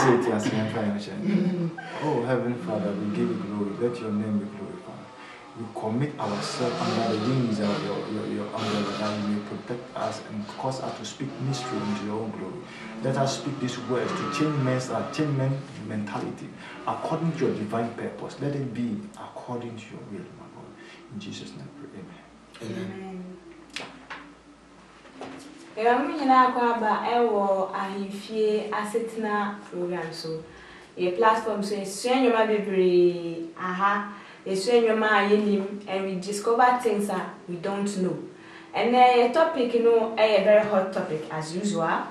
say it as an Oh, Heavenly Father, we give you glory. Let your name be glorified. We commit ourselves under the wings of your umbrella that you may protect us and cause us to speak mystery into your own glory. Let us speak these words to change men's mentality according to your divine purpose. Let it be according to your will, my God. In Jesus' name, pray. Amen. Program so a platform so your and we discover things that we don't know. And a topic, a very hot topic as usual.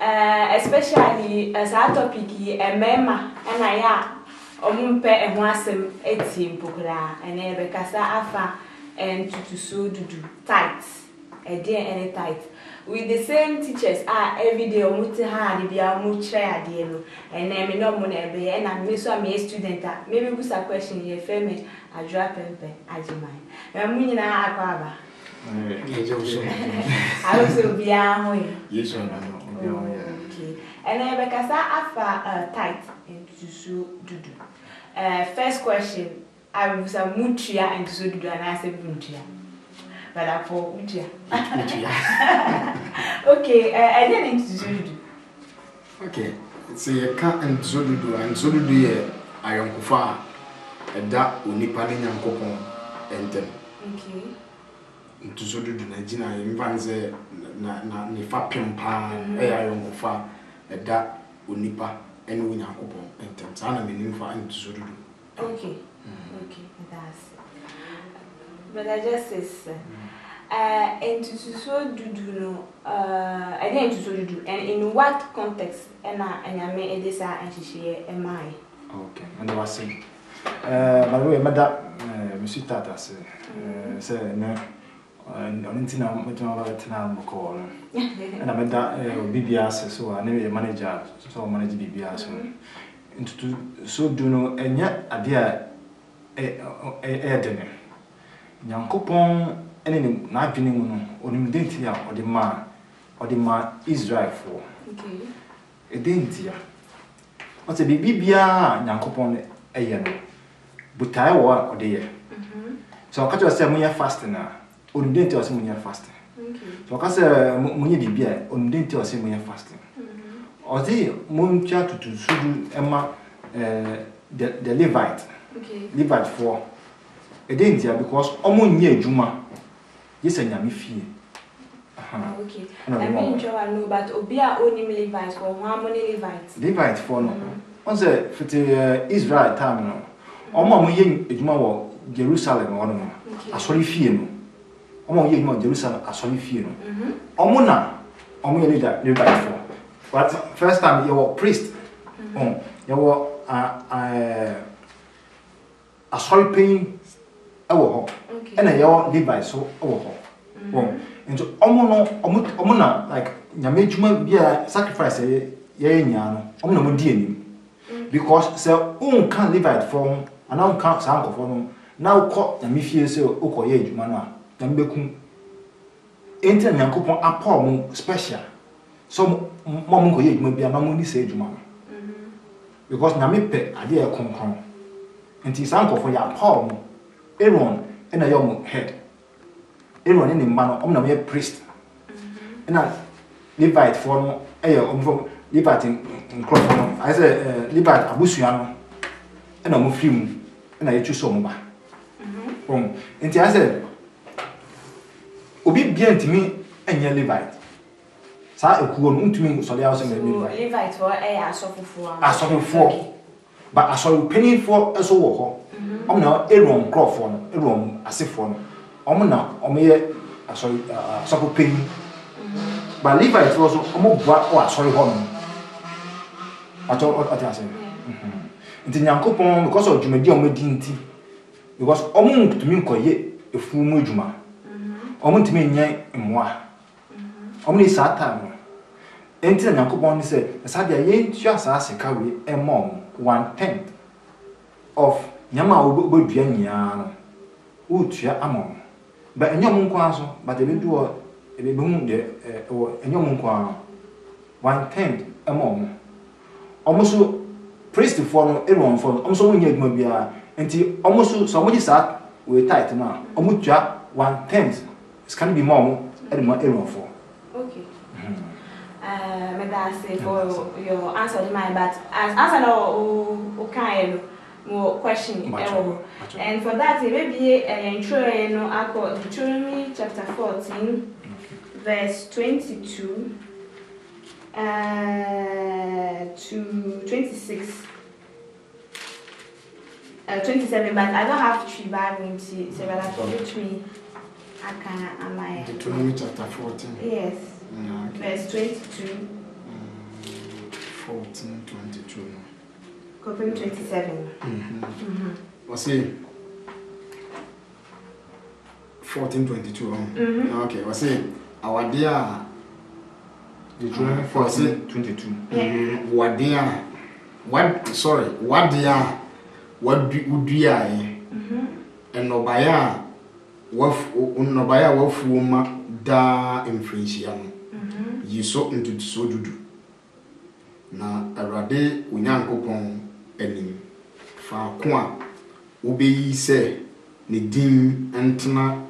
Especially as our topic, a mema and omumpe and wasem etim pokra and bekasa afa and to so do tight a dear any tight. With the same teachers every day omuti ha de bia mu kire ade no and me no mo na be and am so am a student maybe busa question ye fame adra pempe ajiman am nyina akwaba I also be a yes or no okay and because afa tight and to so dudu first question I was a mutia and to so dudu and I said mutia. But for Utia. Okay, I didn't introduce you. Okay, it's a cat and Zoludu, I am Kufa, a dark Unipani and Copon, and then. Okay. Into Zoludu, Najina, Invanze, Nifapian Pan, I am Kufa, a dark Unipa, and Winakopon, and Tantana, meaning for into Zoludu. Okay, okay, that's. But I just say, and to so do no, I didn't so do, and in what context, and I made this and she am I. Okay, and I was saying, by the way, Madame, Monsieur Tata said, no, and on Tinam call, and I made that BBS, so I never manager, so manage BBS. Into so do no, and yet a dear a dinner. Nyankopon ene na adwene mu no onimdentia odema Israel for okay edentia o se bibia Nyankopon eye no butai wo odeye so ka to say munya fasting na onimdentia o se munya fasting okay so ka say munya bibia onimdentia o se munya fasting o se muncha tutu sudu ema the Levite okay Levite for Edentia because omunye adwuma yesa nyame fie okay I mean you know but obia onim Levite for how many Levite for no on say fit Israel time no omo amunye adwuma wo Jerusalem wono no asori fie no omo amunye adwuma Jerusalem asori fie no omo na omo ye Levite for but first time you were priest you were asori paying ewo and a your Levi so oh into omo na like nyamejuma bia sacrifice ye nya no omo na mo di anim because say un kan Levite from and now kan san ko no now ko nyamefie say okoye adwuma no a nyambeku enti Nyankopon apa mo special so mo ko ye adwuma bia na mo ni say adwuma no because nyamepe ade e konkron enti san ko for ya apa mo Aaron and a young head. Aaron in the man, I'm priest. And I Levite for Levite in Crawford. I said, Levite Abusiano, and I'm film, and I choose some. And I said, obedient to me and your Levite. So I could to me, so they also Levite for a suffer for, but I saw penny for a soul. I'm now Aaron Crawford, Aaron Asifon. I'm now sorry, supper pain. But Levite was almost sorry, home. I told what I said. It's in Yankopon because of Jumedia Medinti. Because almost to me, a full mujuma. Almost to me, in moi. Only Satan. Enter Yankopon said, Sadia ain't just as a carry a mom 1/10 of. Nyama obodua nyia no utua amon ba enyom nko aso but e be do e be hu de enyom nko a 1/10 amon almost priest for no everyone for almost one year maybe until almost somebody sat with tight now almost 1/10 it can be more everyone for. Okay. May I say for your answer to mine, but as answer no okay more question and for that maybe intro Deuteronomy chapter 14 verse 22 to 26 27, but I don't have to buy me to say that which me I can am I Deuteronomy chapter 14. Yes. Okay. Verse 22 14 22 Copy 27. What's it? 14 22 Okay, what's it? Our dear Deuteronomy 14 22. What dear? What sorry, what dear? What would you and Nobaya wafuma da influential you so into so do na arade unyankopon enim fa ko a obeyi se ne din entena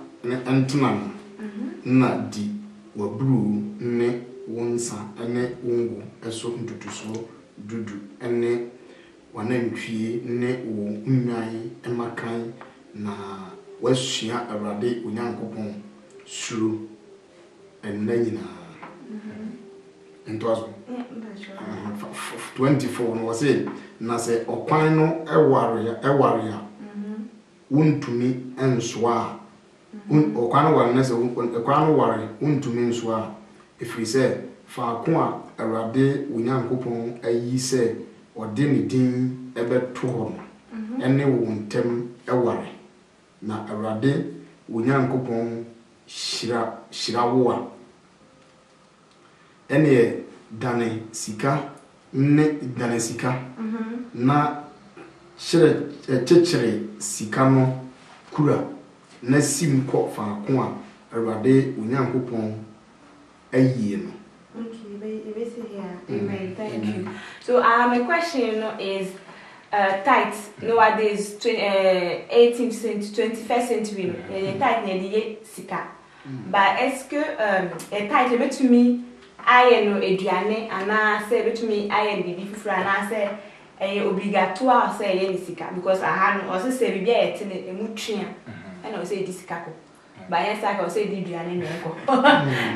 na di wabru ne wonsa ene wongo eso ntutuso dudu ene wanantwie ne wo nwan emakan na wasua arade unyankopon suru enna nyina Entwazo 24 no say na say okwan no eware ya untumi ensoa okwan no ware na say okwan no ware untumi ensoa efiri say faako a arade unyankopon ayi say ode ne din ebeto ho ene wo ntem eware na arade unyankopon shira wo ene dane sika ne dane sika na chechere sika no kura na sim ko faako a arade unyankopon ayi no. Okay, basically here. Amen. Thank you. So my question is tithes nowadays 18th century 21st century tithe na die sika. But est-ce que tithe betumi aye no eduane ana say betumi aye bibi fufura ana say obligatoire say ye sika because aha no o say bibi ayete ne emutwea ana o say di sika ko ba yen saka o say di eduane ne ko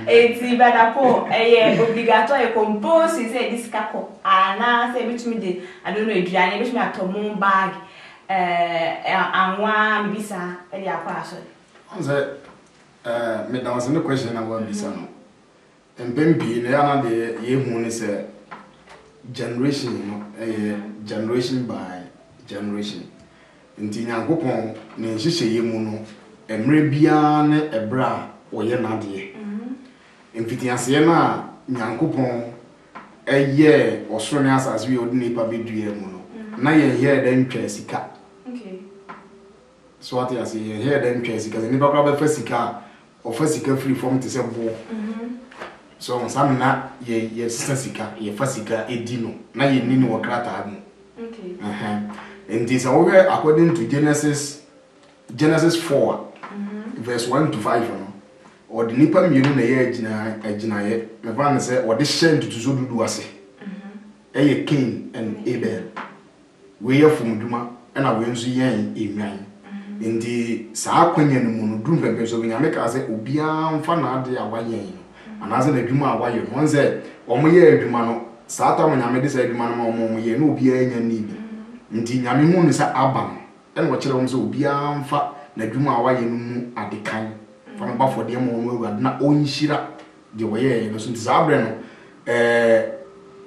eti bada ko obligatoire compose say di sika ko ana say betumi de I don't know eduane betumi atomo bag anwa mbisa e akwa aso onse me da was no question na wa bisa no empempi na yana de yehu ni se generation no generation by generation nti nyankopon na nhihye yemu no emre bia ne ebra oye na de mfitiase na nyankopon eye osoro ne asase wi odini pa bedue mu no na ye here den twa sika okay so what you say here den twa sika ni ba ba fa sika ofasika free form to say bo so some na ye sika ye fasika edino na ye nini wo krata ha okay and this over according to Genesis 4 verse 1 to 5 no or the nipa mienu na ye agina ye me ba na say or the share to so dudu ase e Cain and Abel we ye fum duma na we nzu yen enwan ndi saa kwanya no mu no drum pepe so nyame ka say obia mfa na ade awayen anaze na adwuma awayen won say omo ye adwuma no saa ta nyame de say adwuma no omo ye na obia nya nibi ndi nyame hu no say abam e no kire won say obia mfa na adwuma awayen mu adekan fa no bafo de mo no awurade na onhira de wo ye no so ndi saa bre no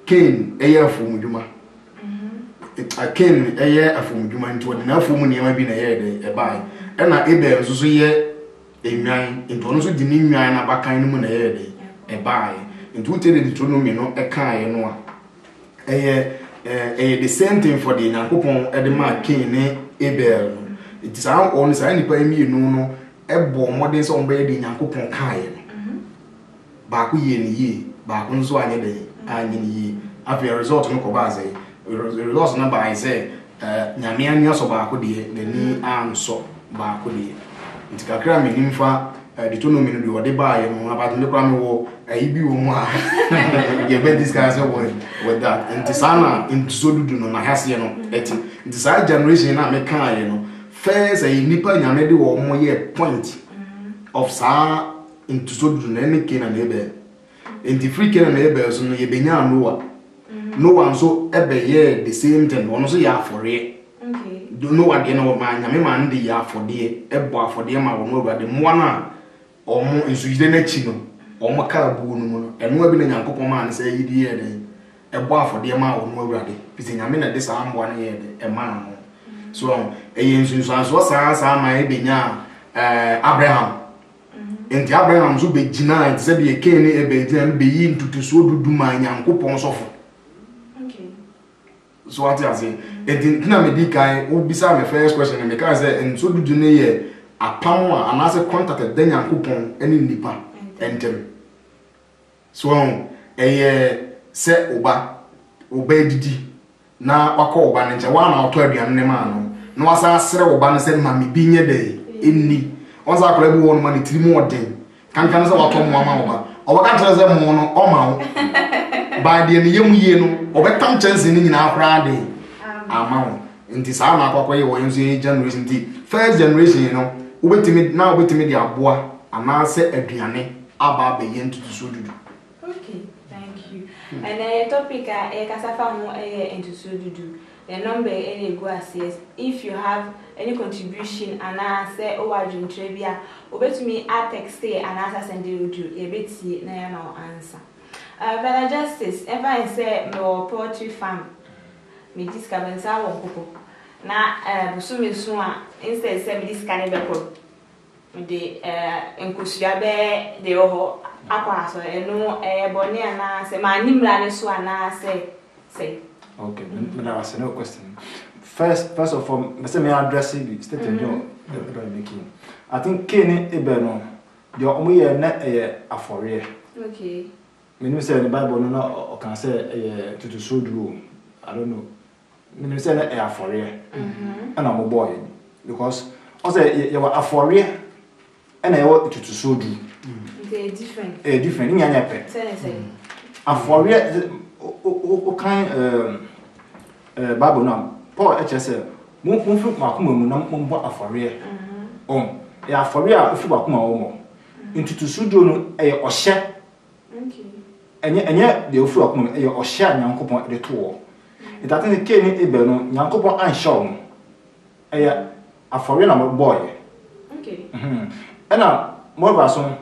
Cain eye afom dwuma Cain eye afom dwuma nti wode na afom niam bi na ye de e bai e na Abel nso so ye enwan nti ono so di ni nwan na bakan no mu na ye de e bai nti wote de Deuteronomy no e kan ye no a eye the same thing for the Nyankopon e de ma Cain ne Abel it is how on say nipa emi no e bo modern so mba ye de Nyankopon kan ye no ba ko ye ni ye ba ko nso anye de anye ni ye after result no ko ba say results number I say nyame anya so ba ko de nani anso ba ko de nti kakra me nimfa Deuteronomy no de wode ba ye no about me kwa me wo bi wo mu a ye be discuss with that nti sana nti so dudu no na hase no eti nti sa generation na me kan ye no first nipa nyame de wo mo ye point of sa nti so dudu na ne ke na ebe nti free ke na ebe so no ye benya Noah nso ebe ye the same thing ono so ya afore Noah de no ma nyame ma ndi ya afode ebo afode ma wo no awurade mo na omo nso yide na chi no omo ka bu no no eno abi na nyankopon ma ne say yidi ye den ebo afode ma wo no awurade pisi nyame na de sa ambo na ye de e ma no so eye nso anso sa ma e benya Abraham enti Abraham so be gina enti se be ken e be gina be yi ntutu so dudu ma nyankopon sofo so what I say enti na me di kai wo bisa me first question me kan say en so dudu ne ye apam a anase contact de nyankopon eni nipa entem so se oba didi na wakọ oba ne nche wa na oto aduan ne ma no na wasa asere oba ne se ma me bi nye de enni onza akora bi won ma ne tirimu odin kankan se wato mo ama oba ka tere se mo no o ma wo ba de ne yemu ye no obetam chance ni nyina akora de ama wo nti sa na akwa ye wo yenzo generation nti first generation you know obetimi de aboa anase aduane aba be ye ntutu so dudu. Okay, thank you. And the topic e kasafa ho ntutu so dudu. The number any go as if you have any contribution anase o wadwintre bia obetumi a text anase send you e beti na no answer. But justice ever say no poultry farm me discover say won koko na busumi so a instead say me discover be ko me de enkusua be de ho akwa so eno boni ana say ma nimra ne so ana say okay me na ask no question first of all me say me address it state in your making I think kene ebe no de omo ye na afore okay me say the Bible no o can say to so do I don't know me say na afore and am boy because I say you were afore and I want to so do they different different nya nya pe say afore o kan Bible now Paul say mo fu makoma mu na mo bo afore ya afore a fu makoma wo mo ntutu so do no ohye okay enye de ofu akoma ohye nyankopon de to it I think the Kenny ebe no nyankopon an show no afore na boy okay na more ba so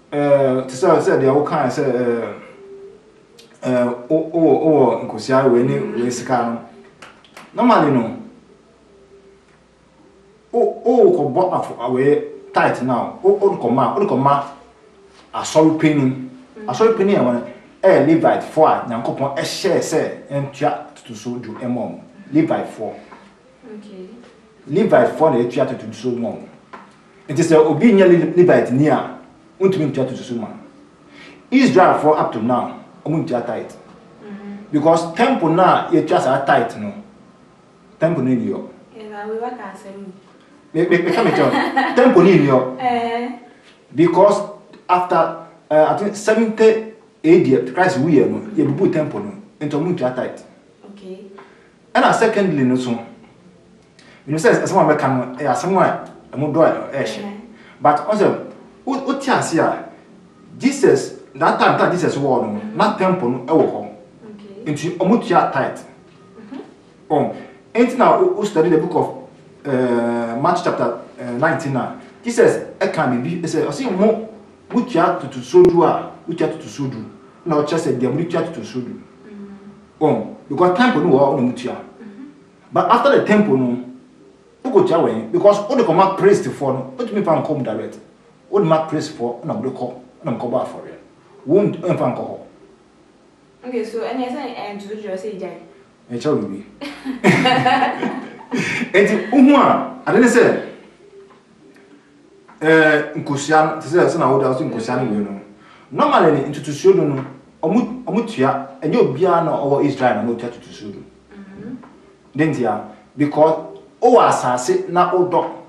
to say they all kind say nkosia we ni we sika no normally no ko bo afo we tight now ko ma asori penny e won Levite 4 nyankopon share say entua to so do emom Levite 4 okay Levite 4 na etua to so mom it is obi nya Levite ni a untumi ntua to so man Israel for up to now omuntua tight because temple na etua sa tight no temple ni yo we work asem me come tell temple ni yo because after I think 70 AD Christ we no ye bubu temple no into omuntua tight okay and secondly no so you say someone make can someone mo do but also o ti ase a Jesus that time that Jesus war no na temple no e wo ho okay into omutua tight and now we study the book of Matthew chapter 19 now Jesus e can be say o say mo mutua to sodu a mutua to sodu na o chese dem mutua to sodu because temple no wo no mutua but after the temple no go to away because all the command praise for no what me fan come direct all the mark praise for na go call na go ba for real won't fan call okay so and you say to do say jai e cha we enti uhu a didn't say nkosia say na wo da so nkosia no we no normally into to show no omutua enye obia na owo Israel na otua to show Dentia, because o asase na odo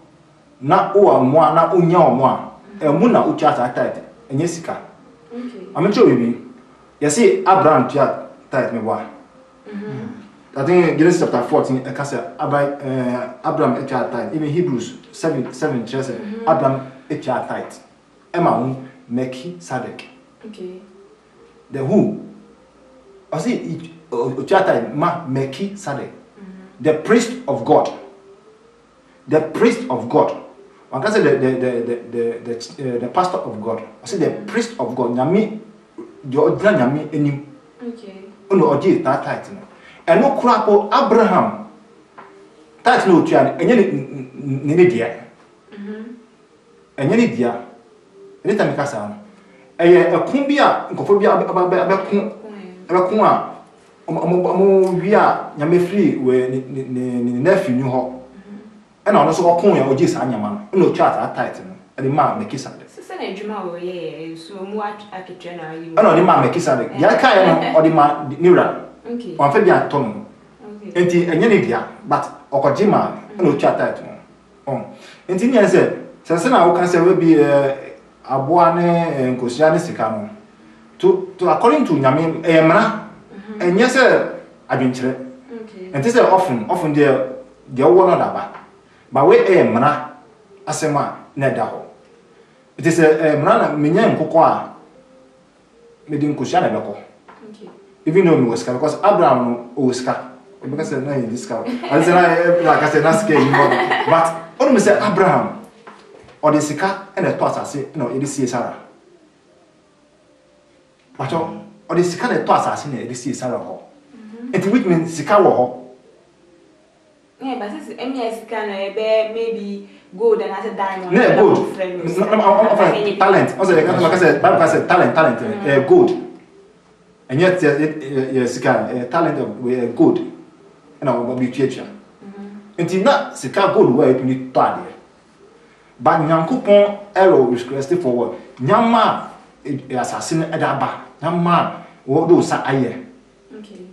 na o amoa na onya omoa emu na ucha tight enye sika. Okay. I'm sure we you see Abraham tia tight me boy. I think Genesis chapter 14 Abraham tia tight. Even Hebrews 7 just Abraham tia tight. Emma Melchizedek. Okay. The who? I see tia tight Melchizedek. The priest of God. The priest of God. One can say the pastor of God. I say the priest of God. Nyami, the ordinary nyami enim. Okay. Ono oje that title. And no krapo Abraham. Title no tua enye ne dia. Enye ne dia. Anytime ka sa no. Eye ekun bi a nkofo bi abekun a omo wi a nyame free we ne nephew ni ho. And I also call you just Anyaman, no chat at tight, and the man make kiss at it. Sister Juma, so much at the general. I know the man make kiss at it. Yaka or the man Nira. Okay. One Fabian Tom. Okay. And Yenidia, but Okojima, no chat at home. And Tinia said, Sasana, can say will be a Buane and Cosiani Sicano. To according to Yamin, Emra, and yes, sir, I've been okay. And this is often there one other. But we mana asema na daho. It is a mana menya nkokwa me din kushana beko. Okay. Even though me was because Abraham no oska. Because na in this car. I say like I said na scale but when me say Abraham or the sika and the thoughts say no it is Sarah. But or the sika the thoughts say no it is Sarah ho. It which means sika wo ho. Yeah, but this MES can maybe gold and as a diamond. No, gold. Talent. Also, like I said, Bible said talent, gold. And yet, yes, talent of gold. And I will be teacher. Until not, Sika gold where it need to add. But Yankupon arrow requested forward. Yama assassin at Abba. Yama, what do say aye? Okay.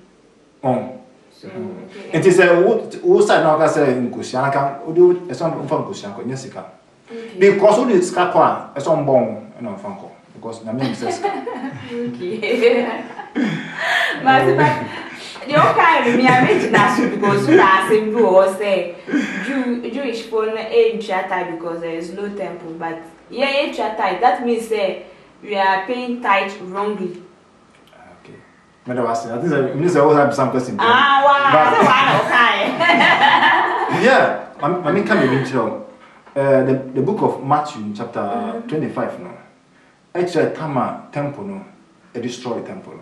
It is a wood side now. I say in Kusianaka, do a son from Kusianko, Jessica. Because all this Kakwa, a son born and on Funko. Because the name says, but you can't be a rich national because you are saying or say Jewish phone a chatter because there is no temple. But yeah, chatter that means we are paying tithe wrongly. I think I always have some question. Wow, okay. Yeah, I mean, can be the book of Matthew, chapter 25. No, actually, Tama temple, no, a destroyed temple.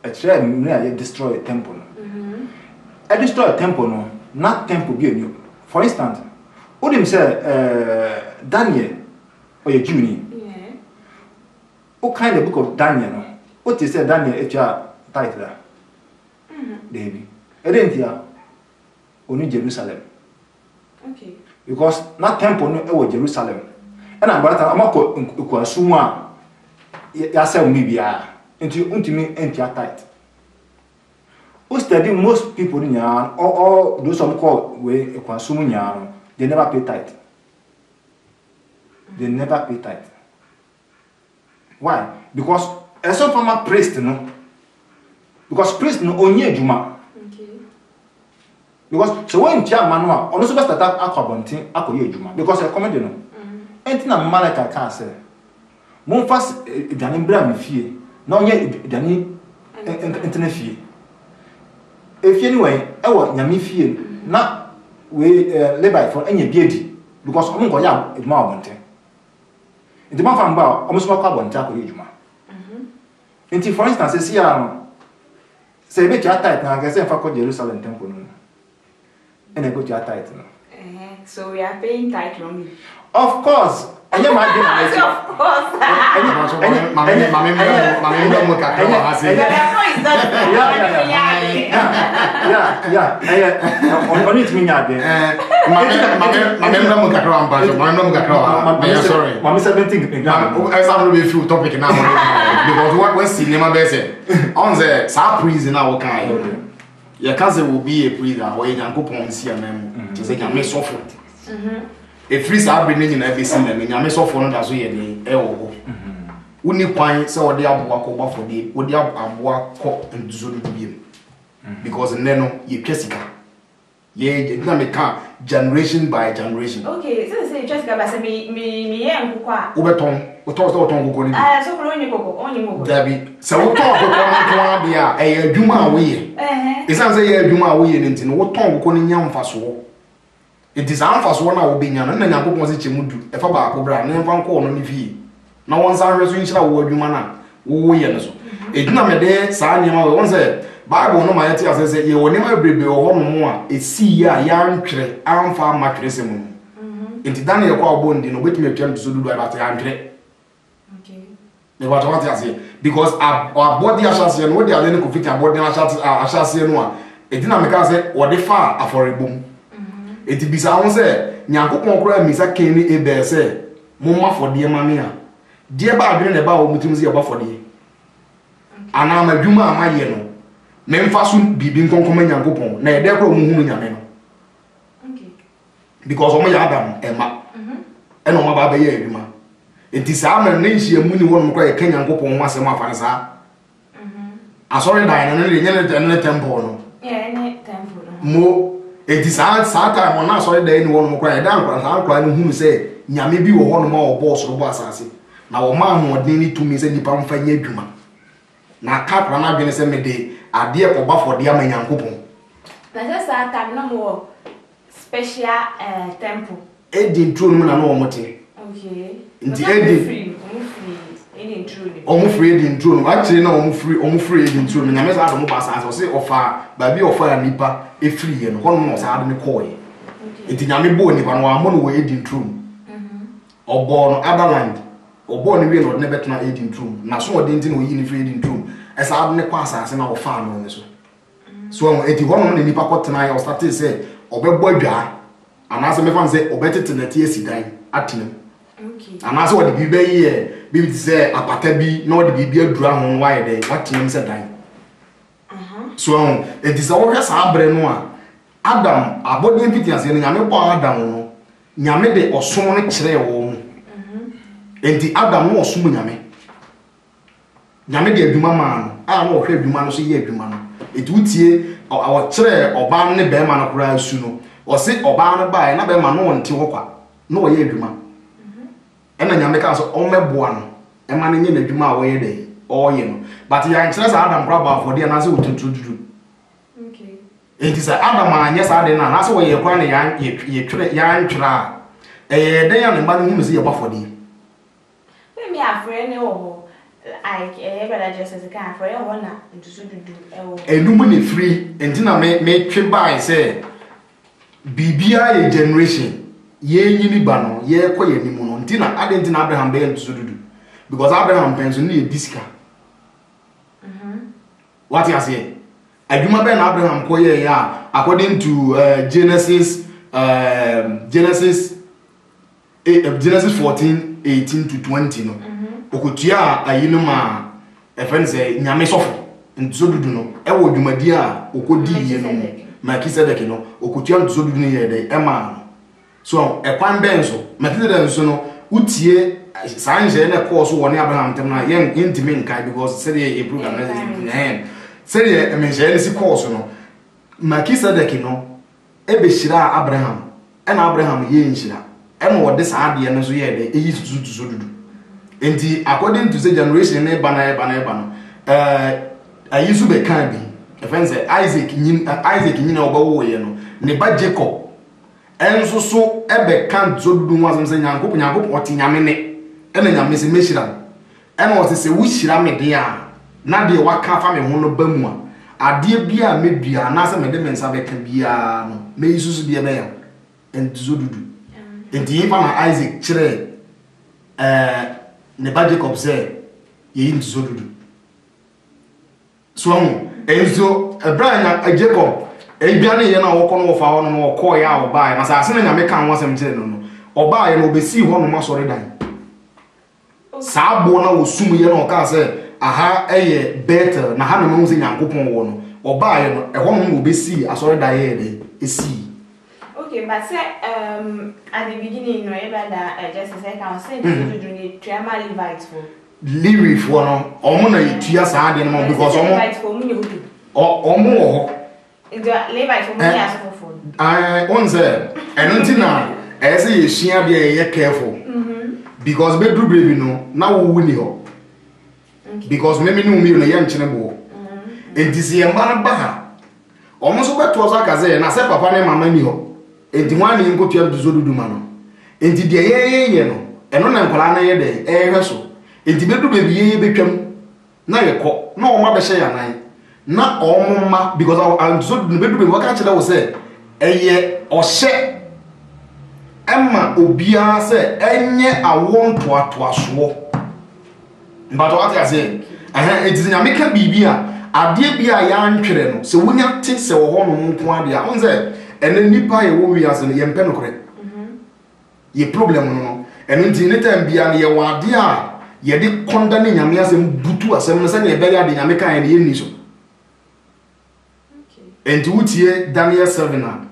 Actually, a destroyed temple. A destroyed temple, no, not temple be new. For instance, what him say, Daniel or your Juni? Yeah. What kind of book of Daniel? No, what is Daniel? HR. Title David. Edentia only Jerusalem. Okay. Because not temple no Jerusalem. And I'm about to amako kwasuma ya say me bia into me enter tight. Who study most people in yan or those some call we kwasuma yan they never pay tithe. They never pay tithe. Why? Because as some former priest no. Because priest no onye juma. Okay. Because so when chairman no ono so start akwabontin akoye juma because e comedy no. Enti na malaka ka say mon fas edane bra me fie na onye edane entene fie. E fie ni wen e wo nyame fie na we labor for enye biedi because omo ko ya eduma abontin. Eduma fa mba omo so akwabontin akoye juma. Enti for instance see say be chat tight na say fa ko Jerusalem temple no. And I go to tight no. So we are paying tithe wrongly. Of course. Anya ma dey na. Of course. Mami mo ka ka wa say. Yeah. On it me nya dey. Mami mo ka ka wa ba. Mami mo ka ka wa. Sorry. Mami 17 exam. I start to be few topic now because what we see nema be say. On the sa prison na wo kai. your cousin will be a breather or you can go on see a man to say, "Can suffer." A free sabring in every scene, and you may suffer on as we are. Wouldn't find so they are walk over for the would you have walk and Zulu because then you Jessica. Yeah, dynamic generation by generation. Okay, so say Jessica, but me, and Kukwa. Ubeton, what was the tongue? Ah, so only Debbie, so what talk about a Juma way? It's not a Juma way and what tongue calling young fast war. It is unfast one I will be young and then I go was it Chimudu, if about Cobra, and then one call on the fee. No one's a residential word, you man. Oh, yes. It's not a day, Sanya, one said. Bible no my tia say you will never be or more a see ya young tre am farm macrism. Into Daniel call bond in which me turn to do about the andre. Okay. The what I say because our body assassin and what they are then could fit about the assassin one. It didn't make us say or the far affordable. It be sound say Nyanko Concra Misa Kenny Ebe say Mumma for dear mamma. Dear Barbin about Mutumzi about for the. And I'm a Juma my yellow. Memfasun bibin konkoma nyankopon na ede kro muhunu nyame no okay because omo ya adam ema eno ma ba ye adwuma enti saa ma na nhia mu ni wonum kro ye kan nyankopon ho asem afane saa asori dan na ne temple no yeah ne temple mo enti saa time na asori dan ni wonum kro ye dan kro saa kro ni hunu se nyame bi wo honum a obo soro bo asase na wo ma ho odin ni tumi se nipa mfa nya adwuma na kapra na dwene se mede ade ko ba for dia manyankopon na just that time no more special temple edin true no na no omote okay nti edin omo free edin true no actually na omo free edin true no nyame sa ado mo ba sa so se ofa ba bi ofa nipa e free ye no hono mo sa ado ne koye nti nyame bo nipa no amo no we edin true obo no otherland obo no we no ne betena edin true na so odin ti no yi ni free edin true esa ado ne kwa asase na ofa no ne so eti hono ne nipa kwotena ya start say obebọ adwa anase me fan say obetete na tie sidan atinem okay anase wo de bibe ye bibi say apata bi na wo de bibi adura ho wa ye de atinem se dan so eti sa wo hwesa abre no a Adam abodin fitiase ne nyame bo Adam no nyame de osom ne kire wo mu enti Adam no osom nyame de adwuma ma no a no hwe adwuma no so ye adwuma no eti utie awo kire oba ne be ma no kura su no o se oba no bae na be ma no nte ho kwa no wo ye adwuma ena nyame ka so o meboa no e ma ne nye na adwuma a wo ye de o ye no but ya kire sa Adam kura ba for de na se wotuntu dudu okay enti sa Adam anya sa de na se wo ye kwa ne ya twire ya ntwira den ya ne ma no hu se ye ba for de me afre ne wo I better just as a car for your honor and to do a lumen free and dinner may trip by say BBI generation ye yini bano ye koye ni mono dinner I didn't Abraham be to do because Abraham pension need disca. What you say? I do my ben Abraham koye ya according to Genesis 14:18 to 20 no. Okutia ayinu ma efense nyame sofo nzodudu no ewo dwumadi a okodi ye no Melchizedek no okutia nzodudu no ye de ema so ekwan benzo Melchizedek so no utie sanje na course woni Abraham tem na ye intime nkai because say e program na say e menje si course no Melchizedek no ebeshira Abraham ena Abraham ye nshira ena wode sa ade no so ye de eyi tututududu enti according to the generation ne bana no ayisu be kan bi efense Isaac nyina obawo ye no ne ba Jacob enso so ebe kan zodudu ho asem se nyankopon otinyame ne ena nyame se mehira ena o se wuhira me de a na de waka fa me ho no bamu a ade bia medua na se me de mensa be kan bia no me yisusu bia be ya enti zodudu enti fa na Isaac kire ne ba Jacob say ye nzo dudu so enzo Abraham Jacob biane ye na wo kono wo fa ho no wo ko ya wo ba na sa ase na nyame kan wo sem kire no wo ba ye no obesi ho no masore dan sa bo na wo sum ye na o ka say aha eye better na ha no mu se nyankopon wo no oba no e ho no obesi asori da ye de esi. Okay, but say at the beginning no everybody just say can say to do the triama Levite for. Lewi for no omo na yitua saa de no because omo Levite for me hudu. Omo ho. Into Levite for me as for. On say eno na e say ye hia de ye careful. Because bedru baby no na wo wuni ho. Because me no mi no ye nchene bo. Entisi ye mara ba ha. Omo so beto so akaze na se papa ne mama ni ho. Enti wan ni nkotua duzo dudu ma no. Enti de ye no eno na nkwala na ye de hweso. Enti bedru baby ye betwam na ye kɔ na o ma be hye ya nan. Na o ma because I so bedru baby waka chele wo se eye ohye Emma obia se enye awon toatoa so. But what I say, it is nyameka bibia ade bia ya ntwere no se wonya te se wo ho no nko ade a on say ene nipa ye wo wiase no ye mpe no kore. Ye problem no eno nti ne time bia ne ye wade a ye de konda ne nyame asem butu asem no se ne be ya de nyameka ye ne ye ni so. Okay. Enti wutie Daniel 7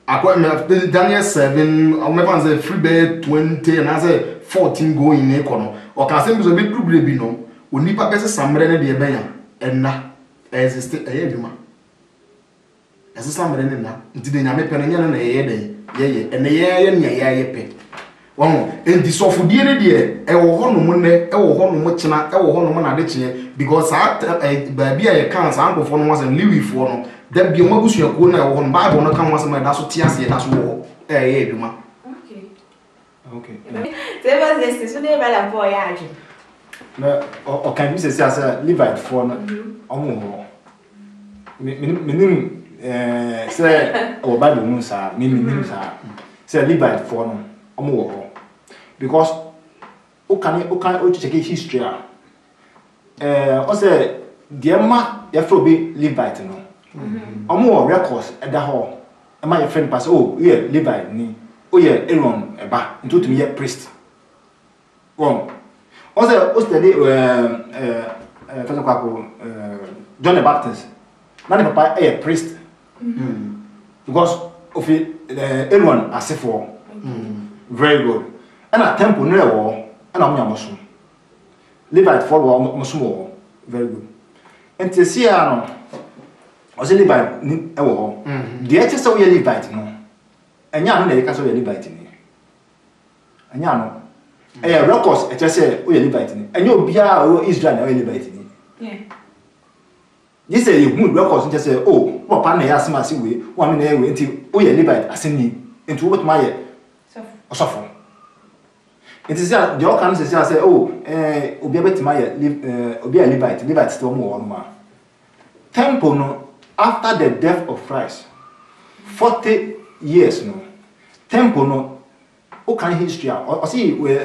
Daniel 7, I remember say free bed 20 and I say 14 go in econo. Or can say be do brebi no. Onipa pese samre ne de be ya enna exist eyeduma. Ese samre ne na nti de nyame pe no nya na ye de ye ene ye nya ye pe. Won enti sofudie ne de e wo ho no mu ne e wo ho no mu kina e wo ho no mu na de kye because ba bia ye kan sa ankofo no was liwi fo no da bi o mabusu yakuo na wo no Bible no kan was ma da so tiase da so wo ye adwuma. Okay. There was this so they bela for ya aju. Na o kan bi se say Levite for no omo ho. Menim say o Bible no sa menim sa say Levite for no omo ho. Because o check history o say the ma ya fro be Levite no. Omo records e da ho. E ma your friend pass oh yeah Levite ni. Oh yeah, Aaron eba into to me priest. Wrong. Also study John the Baptist. Not the papa a priest. Because of Aaron as for very good. And a temple near war and I'm muslim. Levite for muslim very good. And to see I was a Levite the actual so we Levite no. Anya no na yeka so ye Levite ni. Anya no. Records e say o ye Levite ni. Anya obia o Israel na o ye Levite ni. Yeah. This say you good records just say oh, papa na ya asema si we, wo am na ye we nti o ye Levite aseni. Nti wo betuma ye. Osofo. It is that the can say oh, obia betuma ye obia Levite still mo no ma. Temple no after the death of Christ 40 years no temple no o kan history o see we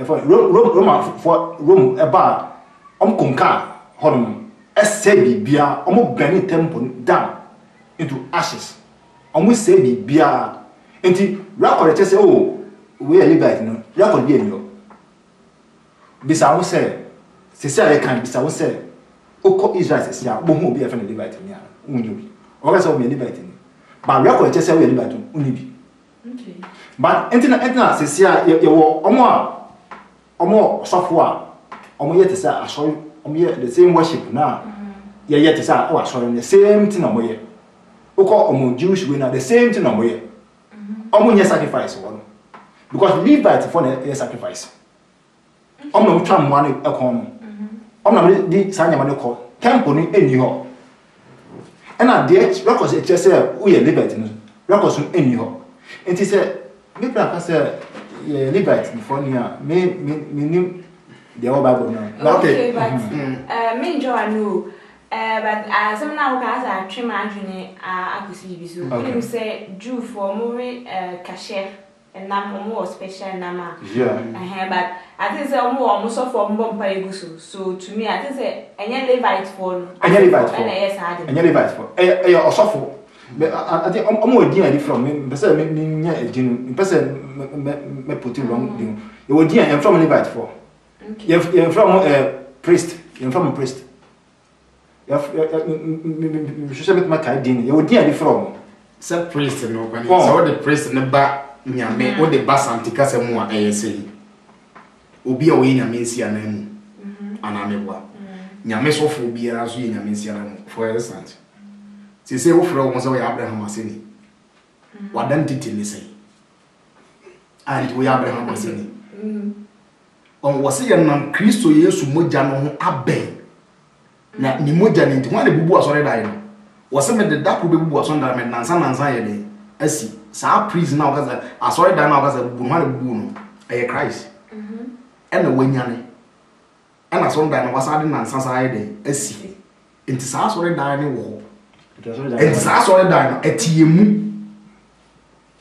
for Rome eba konka honom ese bibia bani temple down into ashes say bibia enti record say oh we are Levite no record be no bisa wo say I can bisa wo say o Israel say bo hu obi e fa na Levite ni a unyo o ka say o me Levite ni but record say we Levite unibi. Okay. But entina say ye wo omo sofo a omo ye te say asori omo ye the same worship na ye te say o asori the same thing omo ye uko omo Jewish we na the same thing omo ye omo nye sacrifice wo because Levite for na sacrifice omo no twa mo na ekon no omo na di sa nyama ne ko temple ni eni ho. And the records it just say we are Levite no records no eni ho. And he said me plan say Levite before near me the whole Bible now. Okay, but me enjoy I know but some now can say trim adwene akusi bi so we say Jew for more cashier and na more special nama. Yeah. But I think say more so for mbompa eguso. So to me I think say enya Levite for enya Levite for osofo I think omo odi ani from me person me nya edin person me put it wrong thing you odi ani from Levite for you from priest you from priest should be my kind. You would dear from. Say priest no when so the priest ne ba nyame o de ba santika se mu a eyese obi a we nyame nsia na mu ana mebwa nyame sofo biara so ye nyame nsia na mu for instance say wo frɛ wo so we Abraham aseni wadantiti ni say and we Abraham aseni on wose ye nam Kristo Yesu mogya no ho aben na ni mogya ni nti ho na bubu asɔre dai no wose me de dako be bubu asɔre dai me nansa ye de asi sa priest na okaza asɔre dai na okaza bubu no na bubu no eye Christ ɛna wanyane ɛna asɔre dai na wasa de nansa sa ye de asi nti sa asɔre dai ne wo enti sa asɔre dai no etie mu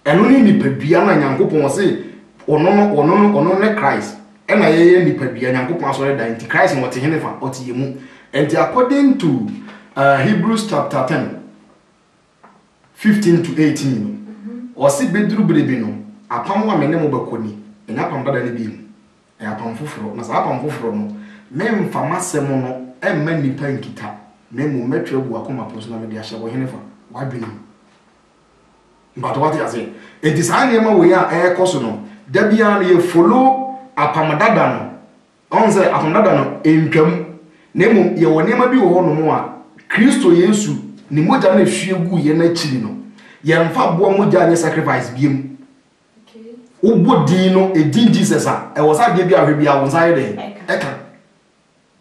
ɛno ni nipadua na Nyankopɔn se ono ne Christ ena ye nipadua Nyankopɔn asɔre dai nti Christ no te hene fa otie mu enti according to Hebrews chapter 10 15 to 18 o se beduru brebe no apam wa mene mo bakoni enya apam dada ne bi mu apam foforo na sa apam foforo no memfa masem no emma nipa nkita na mu metwe bu akoma poso na me dia hye wo hene fa wadwene but what you say it is any ma we a ekoso no da bia na ye follow apam dada no on say apam dada no entwam na mu ye woni ma bi wo ho no mo a Kristo Yesu ni mogya na hwie gu ye na chiri no ye mfa bo mogya ne sacrifice biem okay ubo din no edin Jesus a e wo sa de bia hwe bia wo nsa ye de eka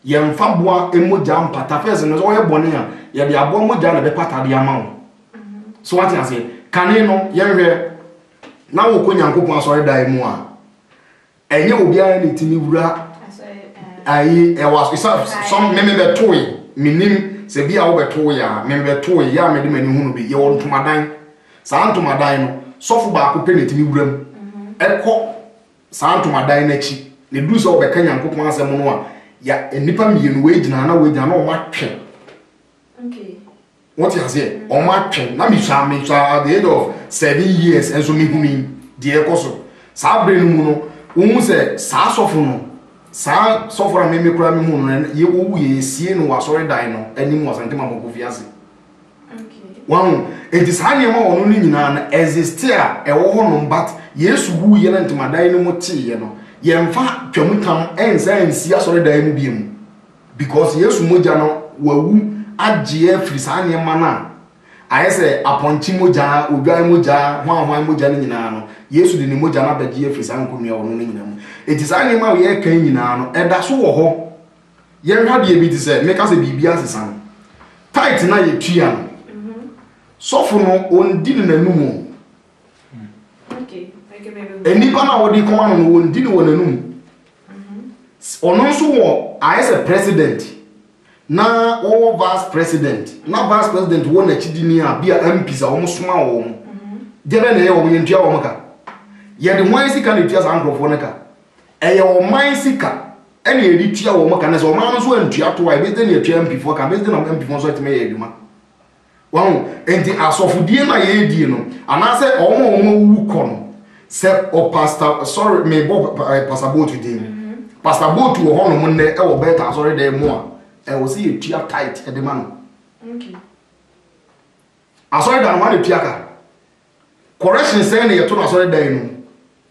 ye mfa bo emogya mpata first no so ye bone a ye de abo mogya na be pata de ama wo so what you say kane no ye hwe na wo ko Nyankopɔn asɔre dai mu a enye obi a ne timi wura ayi e was some meme be toy minim se bia wo beto ya meme beto ya me de mani hunu bi ye won tomadan sa ntomadan no sofo ba ko penetimi wuram ekọ sa ntomadan na chi ne du so be ka Nyankopɔn asɛm no a ya enipa mienu we gyina na o matwe okay what you say o matwe na mi sha at the age of 7 years enso mi hunu de ekoso sa bre no mu no wo se sa sofo no sa sofora meme kura me hu no ye wo ye sie no wasore dan no anim wasante ma boko fiase okay wan it is hanye ma wono ni nyina na exist a e wo ho no but Yesu hu ye na ntima dan no mote ye no ye mfa twamutam ensa ensi asore dan mu biem because Yesu mogya no wawu agye afiri sa hanye ma na ayese aponchi mogya odwan mogya hwan mogya ni nyina no Yesu de ni mogya na bagye afiri sa nkomia wono ni nyina mu etisa ni ma we kan nyina no eda so wo ho ye hwa de bi ti se me ka se bibia sesan tight na ye tua no sofo no ondi ne nanumu okay enipa na wo di koma no ondi ne wo nanumu ono so wo as a president na wo vice president na vice president wo na chidini a bia MPs a wo soma wo debe na ye wo ye ntua wo maka ye de mo isi kan tua san grofo naka eye o man sika ene eri tua wo maka na so man no so antua to wa be de ne tua MP4 ka be de na MP4 so etime ye aduma wow enti asofodie na ye die no anase omo wu kono se o pastor sorry me bo pastor boat today pastor boat wo hono mo ne e wo beta sorry dey mo a e wo se ye tua tight e de ma no okay asori da no ma ne tua ka correction say na ye to na asori dan no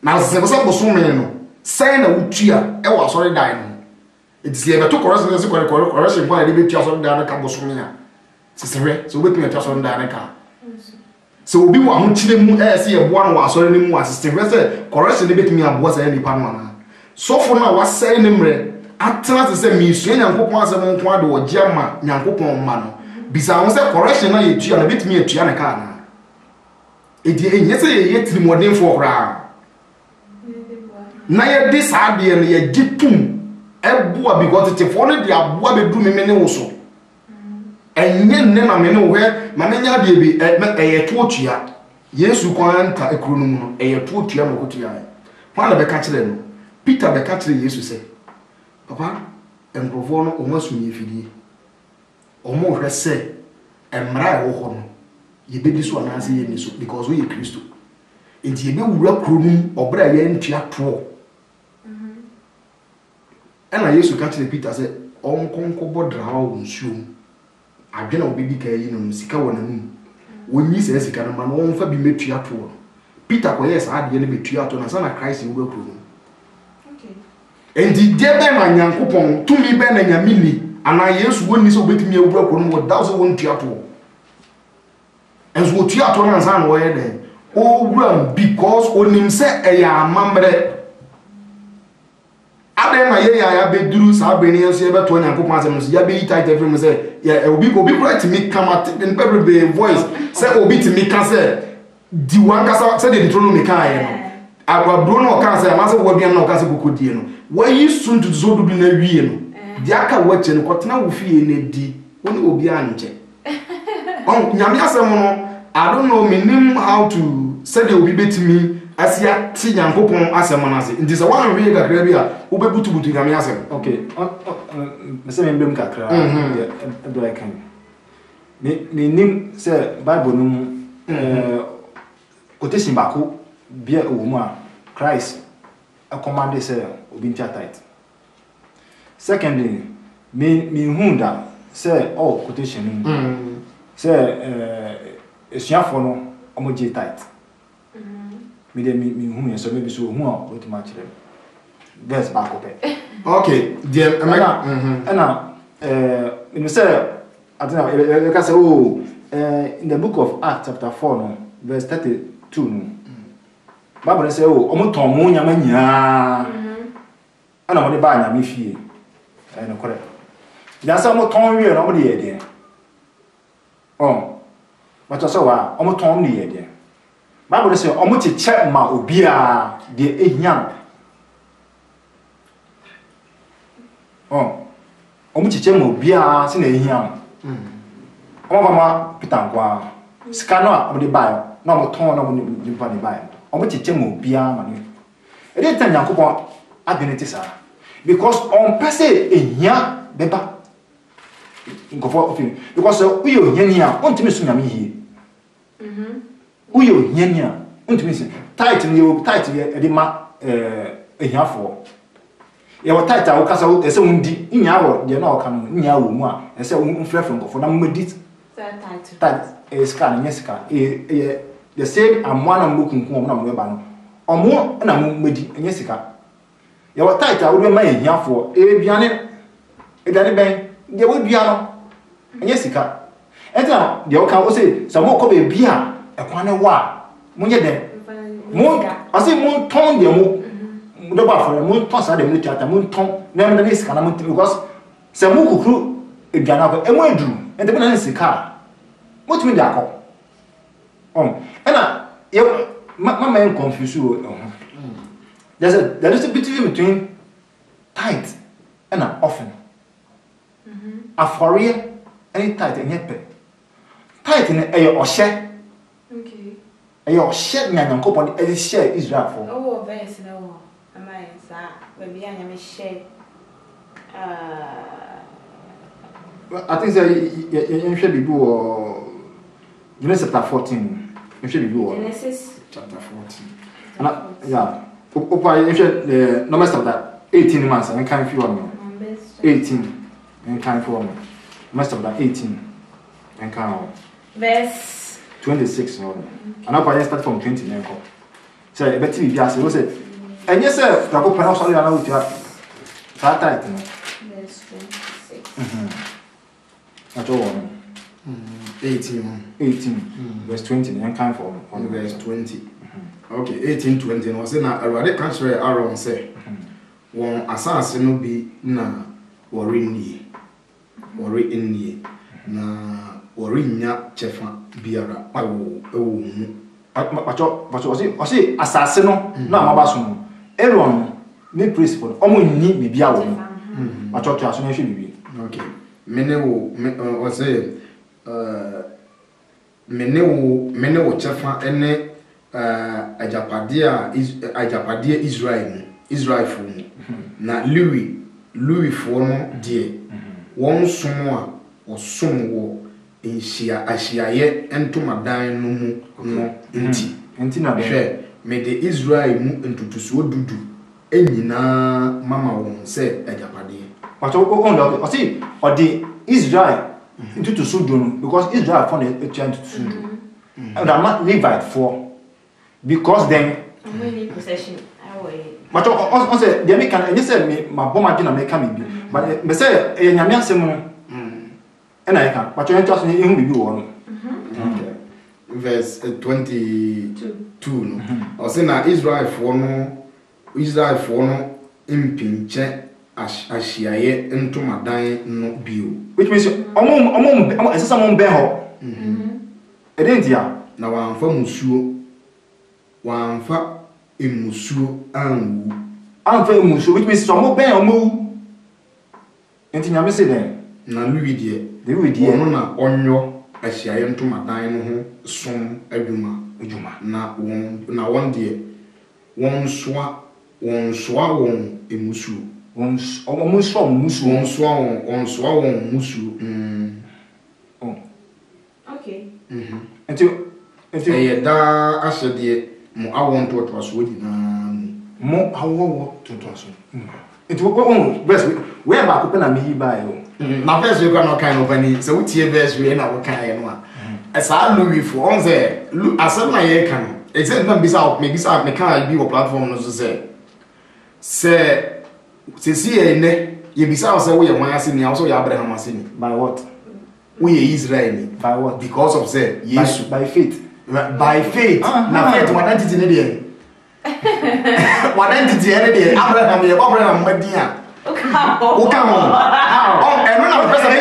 na se boso me no say na wutua e wa asori dan no it is ye beto correction say correction kwa dey be tua asori dan ka boso me a sisere so we tua asori dan ka so obi wa ho chire mu e se ye boa no wa asori ni mu assistant say correction dey betimi aboa say ni pa no na so for na wa say ni mre atena se mi sua Nyankopɔn asɛm nko ade wo gye ma Nyankopɔn ma no bisa ho say correction na ye tua na betimi atua na ka na edi enye se ye tirimodin fo kra na ye di saade no ye gitum eboa because te for no di aboa bedu me ne wo so enye nne na me ne wo he ma ne nya de bi ye to otua Yesu kwanta ekuru no mu no ye to otua no kotua kwa na be ka kire no Peter be ka kire Yesu se papa enkrofo no o masu ye fidie o mo hwe se emra wo ho no ye be di so anase ye ni so because we Kristo enti ye be wura kronum obra ye ntua to ena Yesu ka kire Peter se onkonko bodra ha wo nsuo adwena obedi ka yi no sika wona nu wonyi se sika no ma no won fa bi metua to Peter ko yes ade ne betua to na sana Christ wo be pro endi de be ma Nyankopon tumi be na nyamini ana Yesu woni se obetimi ewura ko no wo daw se won tua to enso tua to na sana wo ye den o wura because onim se eya amamre ade na ye ya be duru sa be ni enso e be to Nyankopon asem so ya be tight every me say ya obi right me come at in every voice say obi to me can say di wan kasa say the trono me kan ye agwa bro no kan say ma say wo bia no kan say kokodie no why you soon to zo dudu na wie no di aka wo che no kotena wo fie na di woni obi anche on nyame asem no I don't know meaning how to say the obi betimi asia ti Nyankopon asem na say ndi say wan wie kakra bia wo be butu nyame asem okay me say me mbem kakra do I can me nim say Bible no quotation bako bia owu a Christ a command say obi ntia tight. Secondly, me hu that say all quotation say esuafo no omoje tight. Me de me hu so maybe so hu a what match them. Verse back up. Okay, dear and you say I don't know you can say in the book of Acts chapter 4 no verse 32 no Bible say omo ton mo nyama nya ana mo de ba nya me fie no correct ya say omo ton wie no mo de ye de but so wa omo ton mo de ye de Bible say omo cheche ma obi a de ehia omo cheche ma obi a se na ehia omo mama Peter kwa sika no a omo de ba na omo ton na omo de ba de ba omo cheche ma obi a ma ne e dey tan Nyankopon adwenete sa because on pese ehia beba nkofo ofin because uyo hiani a ontimi so nyame hie uyo hiani a ontimi so tight ni o tight e dey ma ehiafo ye wo tight a wo kasa wo ese wundi nya wo de na wo kan nya wo mu a ese wo mfrefre nkofo na mmedit tight scan nya sika the same amwana mbukunkun na mo ba no omo na mo mmedi nya sika ye wo tight a wo de ma ehiafo eduane ben de wo dua no anya sika eta de wo kan wo say so mo ko be bia e kwa ne wa mo nye den mo ase mo ton de mo do ba for mo ton sa de mo tiata mo ton na me de sika na mo because se mo kukuru eduana ko e mo eduru ente mo na sika mo tumi de akọ ena ye mama en confuse o there is a between tight and often aforie any tight and yet tight in a oshe okay a oshe nya Nyankopon e share Israel for verse no am I sa we anya me share I think say you should be do Genesis chapter 14 you should be do Genesis chapter 14 and yeah opa you should the Numbers chapter 18 months and can feel on 18 and kind for me. Must have done 18 and count verse 26 no. And I start from 29. So I bet you just say and yes sir, I go pronounce all you know with your tight no. Verse 26. That's all. 18 verse 20 and kind for on verse 20. Okay, 18:20 no say na Awurade ka kire Aaron say won asase no bi na worry inni na worry nya chefa biara awo mu pacho osi asase no na amabaso no Aaron ni principle omo nyi bibia wo pacho to aso na hwe bibi okay mene wo say mene wo chefa ene ajapade Israel fu na Louis for no die won som a osom wo ahyiaye entomadan no mu no enti na hwe me de Israel mu entutuso dudu enyina mama won se ajapade pacho o see o de Israel into to Sudun because Israel found a chance to Sudun. And I'm not Levite for because then possession. but on say the American and you said me my bomb agent American maybe but me say e nyame asem no and I can but you just in be one okay verse 22 no I say na Israel for no impinche ahyiaye ntomadan no bio which means omo esesa mo be ho e dey dia na wanfa emusuo anwu which means some ben omo enti nyame say den na Louis die ono na onyo ahyiaye ntomadan no ho som adwuma na won die won soa won emusuo on soa musu okay until da asede mo awon to so dina mo awo to so it wo verse where ba ko na me buy o na verse we no kind of any so utie verse we na wo kan no a esa Louis for on say asem na ye kan except na bisa me kan bi wo platform no so say see ene ye bisa say we wan ase ni also ya Abraham ase ni by what we Israel ni by what because of say yes by faith na faith one entity ne dey one entity ene dey Abraham madia o ka ho eno na person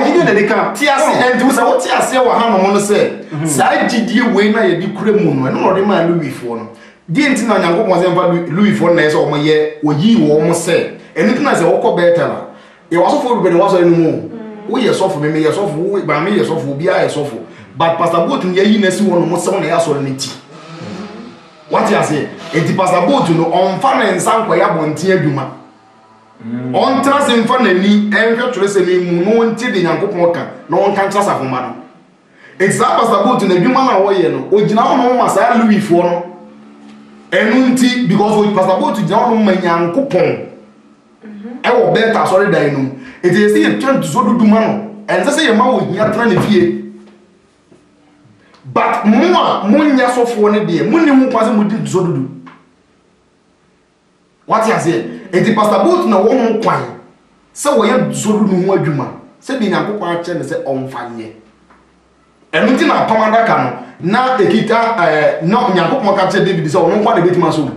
gidi na dey ka ti ase and we say what ti ase wa ha no no say say gidi we na ye di kure mu no eno no dey ma Louis fo no di enti na Nyankopon se mfa Louis fo na ye so omoye oyi wo mo say eni ti na se wokọ betela e waso fo be ne waso enu mu wo ye so fo me ye so fo wo ba me ye so fo bia ye so fo but Pastor Boat ni yi na si wo no mo se wo na ya so na ti what you say enti Pastor Boat no on fa na nsan kwa ya bonti adwuma on tra se mfa na ni enhwe tore se ni mu no nti de Nyankopon ka na on kan tra safo ma no exact Pastor Boat na adwuma na wo ye no ogina wo no ma sa Louis fo no enu nti because we Pastor Boat gina wo no ma Nyankopon e wo beta sorry dan no it is say trying to so dudu ma no and say ye ma wo hia tra na fie but munya sofo ne de munni mu kwase mu di so dudu what you say enti Pastor Boat na wo ho kwan se wo ye so dudu ho adwuma se bi Nyankopon a che ne se omfanye enu ti na pamada ka no na ekita na Nyankopon ka che David se wo nkwa de betima so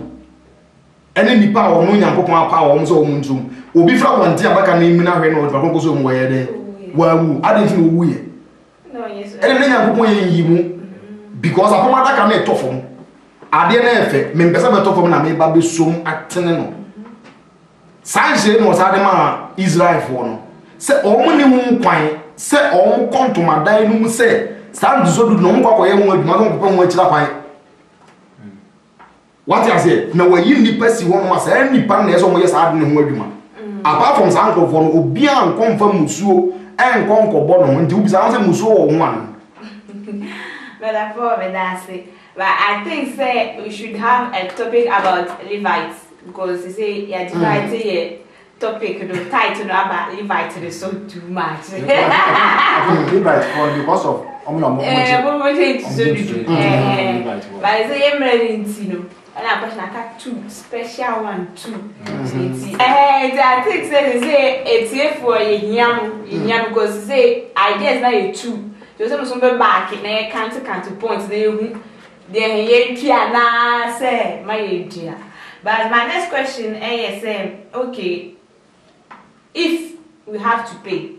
ene nipa wo no Nyankopon apa wo so wo ntum obi fra wanti abaka na imina hwe no ba ko so mo ye de wawu adenti no wu ye no yes ene Nyankopon ye yimu because apamada ka na etofom ade na efe me mpesa be etofom na me ba be som atene no sanje no sa de ma Israel fo no se omo ni hu kwan se omo kontomadan no mu se stand so do no nkwa ye hu adwuma no nkwa hu akira kwan what you say na we yi nipa si wo no asa nipa na eso mo ye sa ade ne hu adwuma apart from sa nkofo no obi an konfa musuo en konkobo no nti ubisa an se musuo wo hu an but I think say we should have a topic about Levites because you say yeah divide topic the title about Levites is so too much. Levites for because of but I say I'm ready to and I got two special one too. I think say it's here for yam because say ideas now you two. Just some back in a can't points they say my idea. But my next question is okay, if we have to pay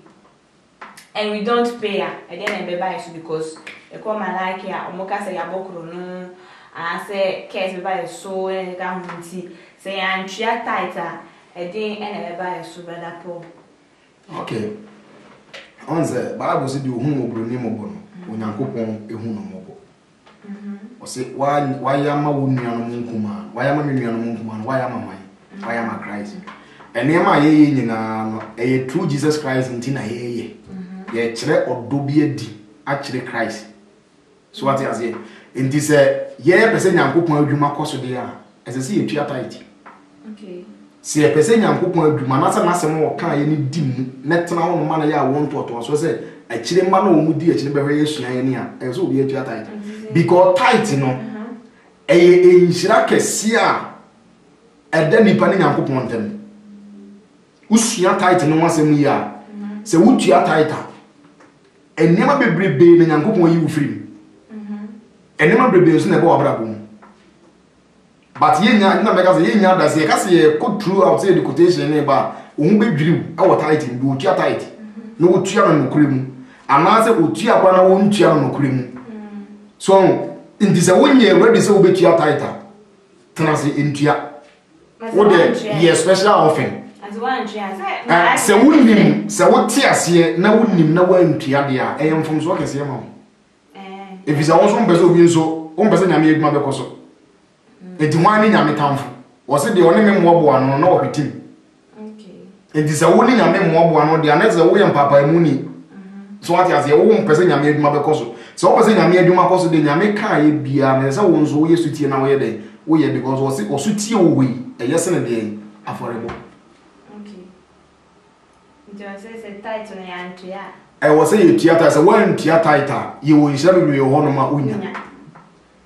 and we don't pay and then I buy it because they come and like ya omoka say abokro no and say case buy so and come say and tria tighter and then and buy so brother Paul. Okay. Onze Bible say the ohun obro ni mobo no Onyankopon ehun no mobo o say why yama wo nuanom nkuma why yama me nuanom nkuma why yama man why yama Christ enema ye nyina no e true Jesus Christ ntina ye ye kire odo bi adi a kire Christ so what you say nti say ye person Nyankopon adwuma koso de a ese say ye tua tight okay se e pese nyankopon adwuma na se na se mo kan ye ni dim netena ho no ma na ya won to so se a chire ma na o mu di a chire be hwe yesua ye ni a e so obi atua tight because tight no e nhira kese a eda nipa ne nyankopon ntem usua tight no wasem yi a se wutua tight a enema bebrebe ne nyankopon yi wo firi enema bebrebe so na be wabrabo but ye nya na mega say ye nya da say ka say go through out say the quotation ne ba ohun be dwiriw e wo tight bi wo tua tight no wo tua no kure mu ana say wo tua kwa na wo ntua no kure mu so in this one year ready say wo be tua tight tena say ntua wo de ye special offering as one tua say wunnim say wo tia ase na wunnim na wa ntua de a e yemfom so kese ma if is a won so mbe so bi nso wo mbe se nyame eduma be koso enti wani nyame tamfo wo se de one me mmobo ano na wo hwetim okay enti se wo ni nyame mmobo ano de anese wo ye mpapa mu ni so what as ye wo mpese nyame eduma be koso so wo pese nyame eduma koso de nyame kan ye bia na se wo nso wo yesu tie na wo ye de wo ye because wo se wo su tie wo wi e yese ne de aforebo okay ndio se tight na ya ntua e wo se ye tia se wo ntia tighter ye wo yisharu ye ho no ma unya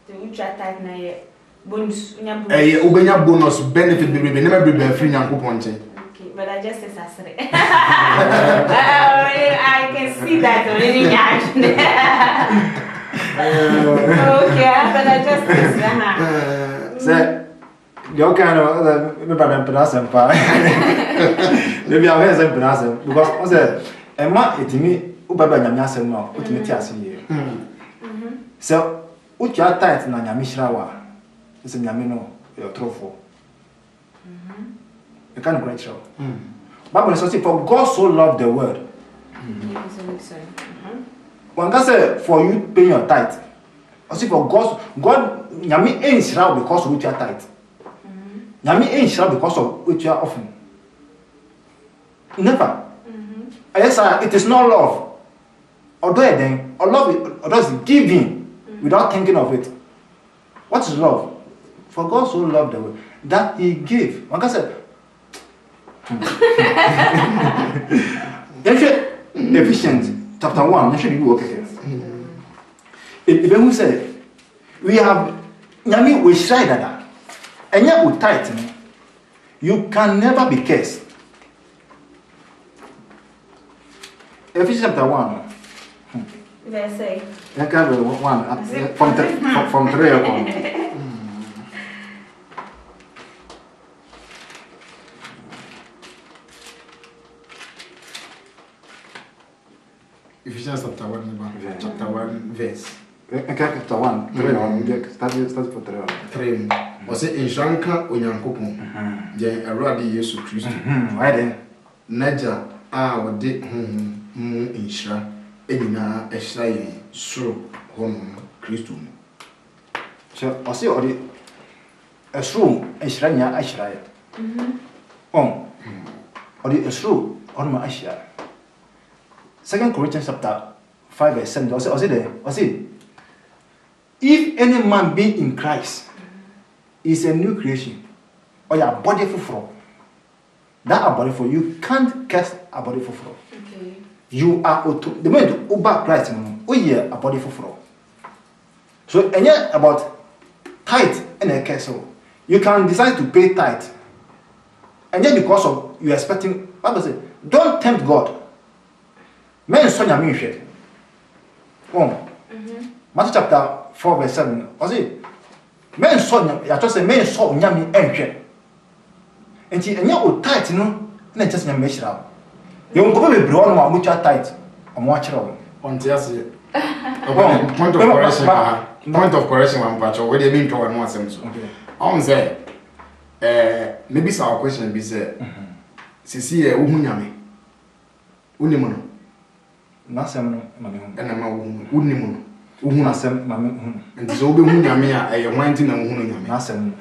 de ucha tight na ye bonus unya bonus ubenya bonus benefit bebe na bebe free nyankopon nche okay but I just asare I can see that already okay but I just say you can me ba pedaço pa maybe I have some pedaço because o say ema etimi o baba nyame asem no o timi ti ase ye so o tia tight na nyame hirawa is nyame no your trofo you can't great show Bible says for God so loved the world when God said for you pay your tithe I say for God nyame ain't hira because of your tithe nyame ain't hira because of what you are offering never yes it is not love although then love is giving without thinking of it. What is love? For God so loved the world that he gave. Like I said, Ephesians chapter 1, should you work here? If said, we have Nyami we shy that and yet we tight, you can never be cursed. Ephesians chapter 1. Verse 8. From 3 upon. Ephesians chapter 1 verse. Chapter 1, 3 on. Start for 3. Was it in Shanka Onyankopon? Je Awurade Yesu Kristo. Why then? Naja wode mu inshira edina ehira ye soro hono Kristo mu. So ose odi esro ehira nya ehira ye. Odi esro on ma ehira. 2 Corinthians chapter 5 verse 7 ose if any man be in Christ is a new creation or your body for that a body for you can't cast a body for okay. You are auto the moment over Christ a body for so and yet about tithe and a castle you can decide to pay tithe and yet because of you expecting Bible say don't tempt God men so nyame hwe Matthew chapter 4 verse 7 was it men so ya to say men so nyame enhwe enti enya o tight no na just nyame hira ye won ko be bro no ma mu cha tight o mo akere wo on ti ase point of correction one patch we dey mean to one asem so on say maybe some question be say sisi e wo hu nyame unimu no na asem no ma me hu na ma wo hu unimu no uhu asem ma me hu enti so obe hu nyame a e hwanti na hu nyame na asem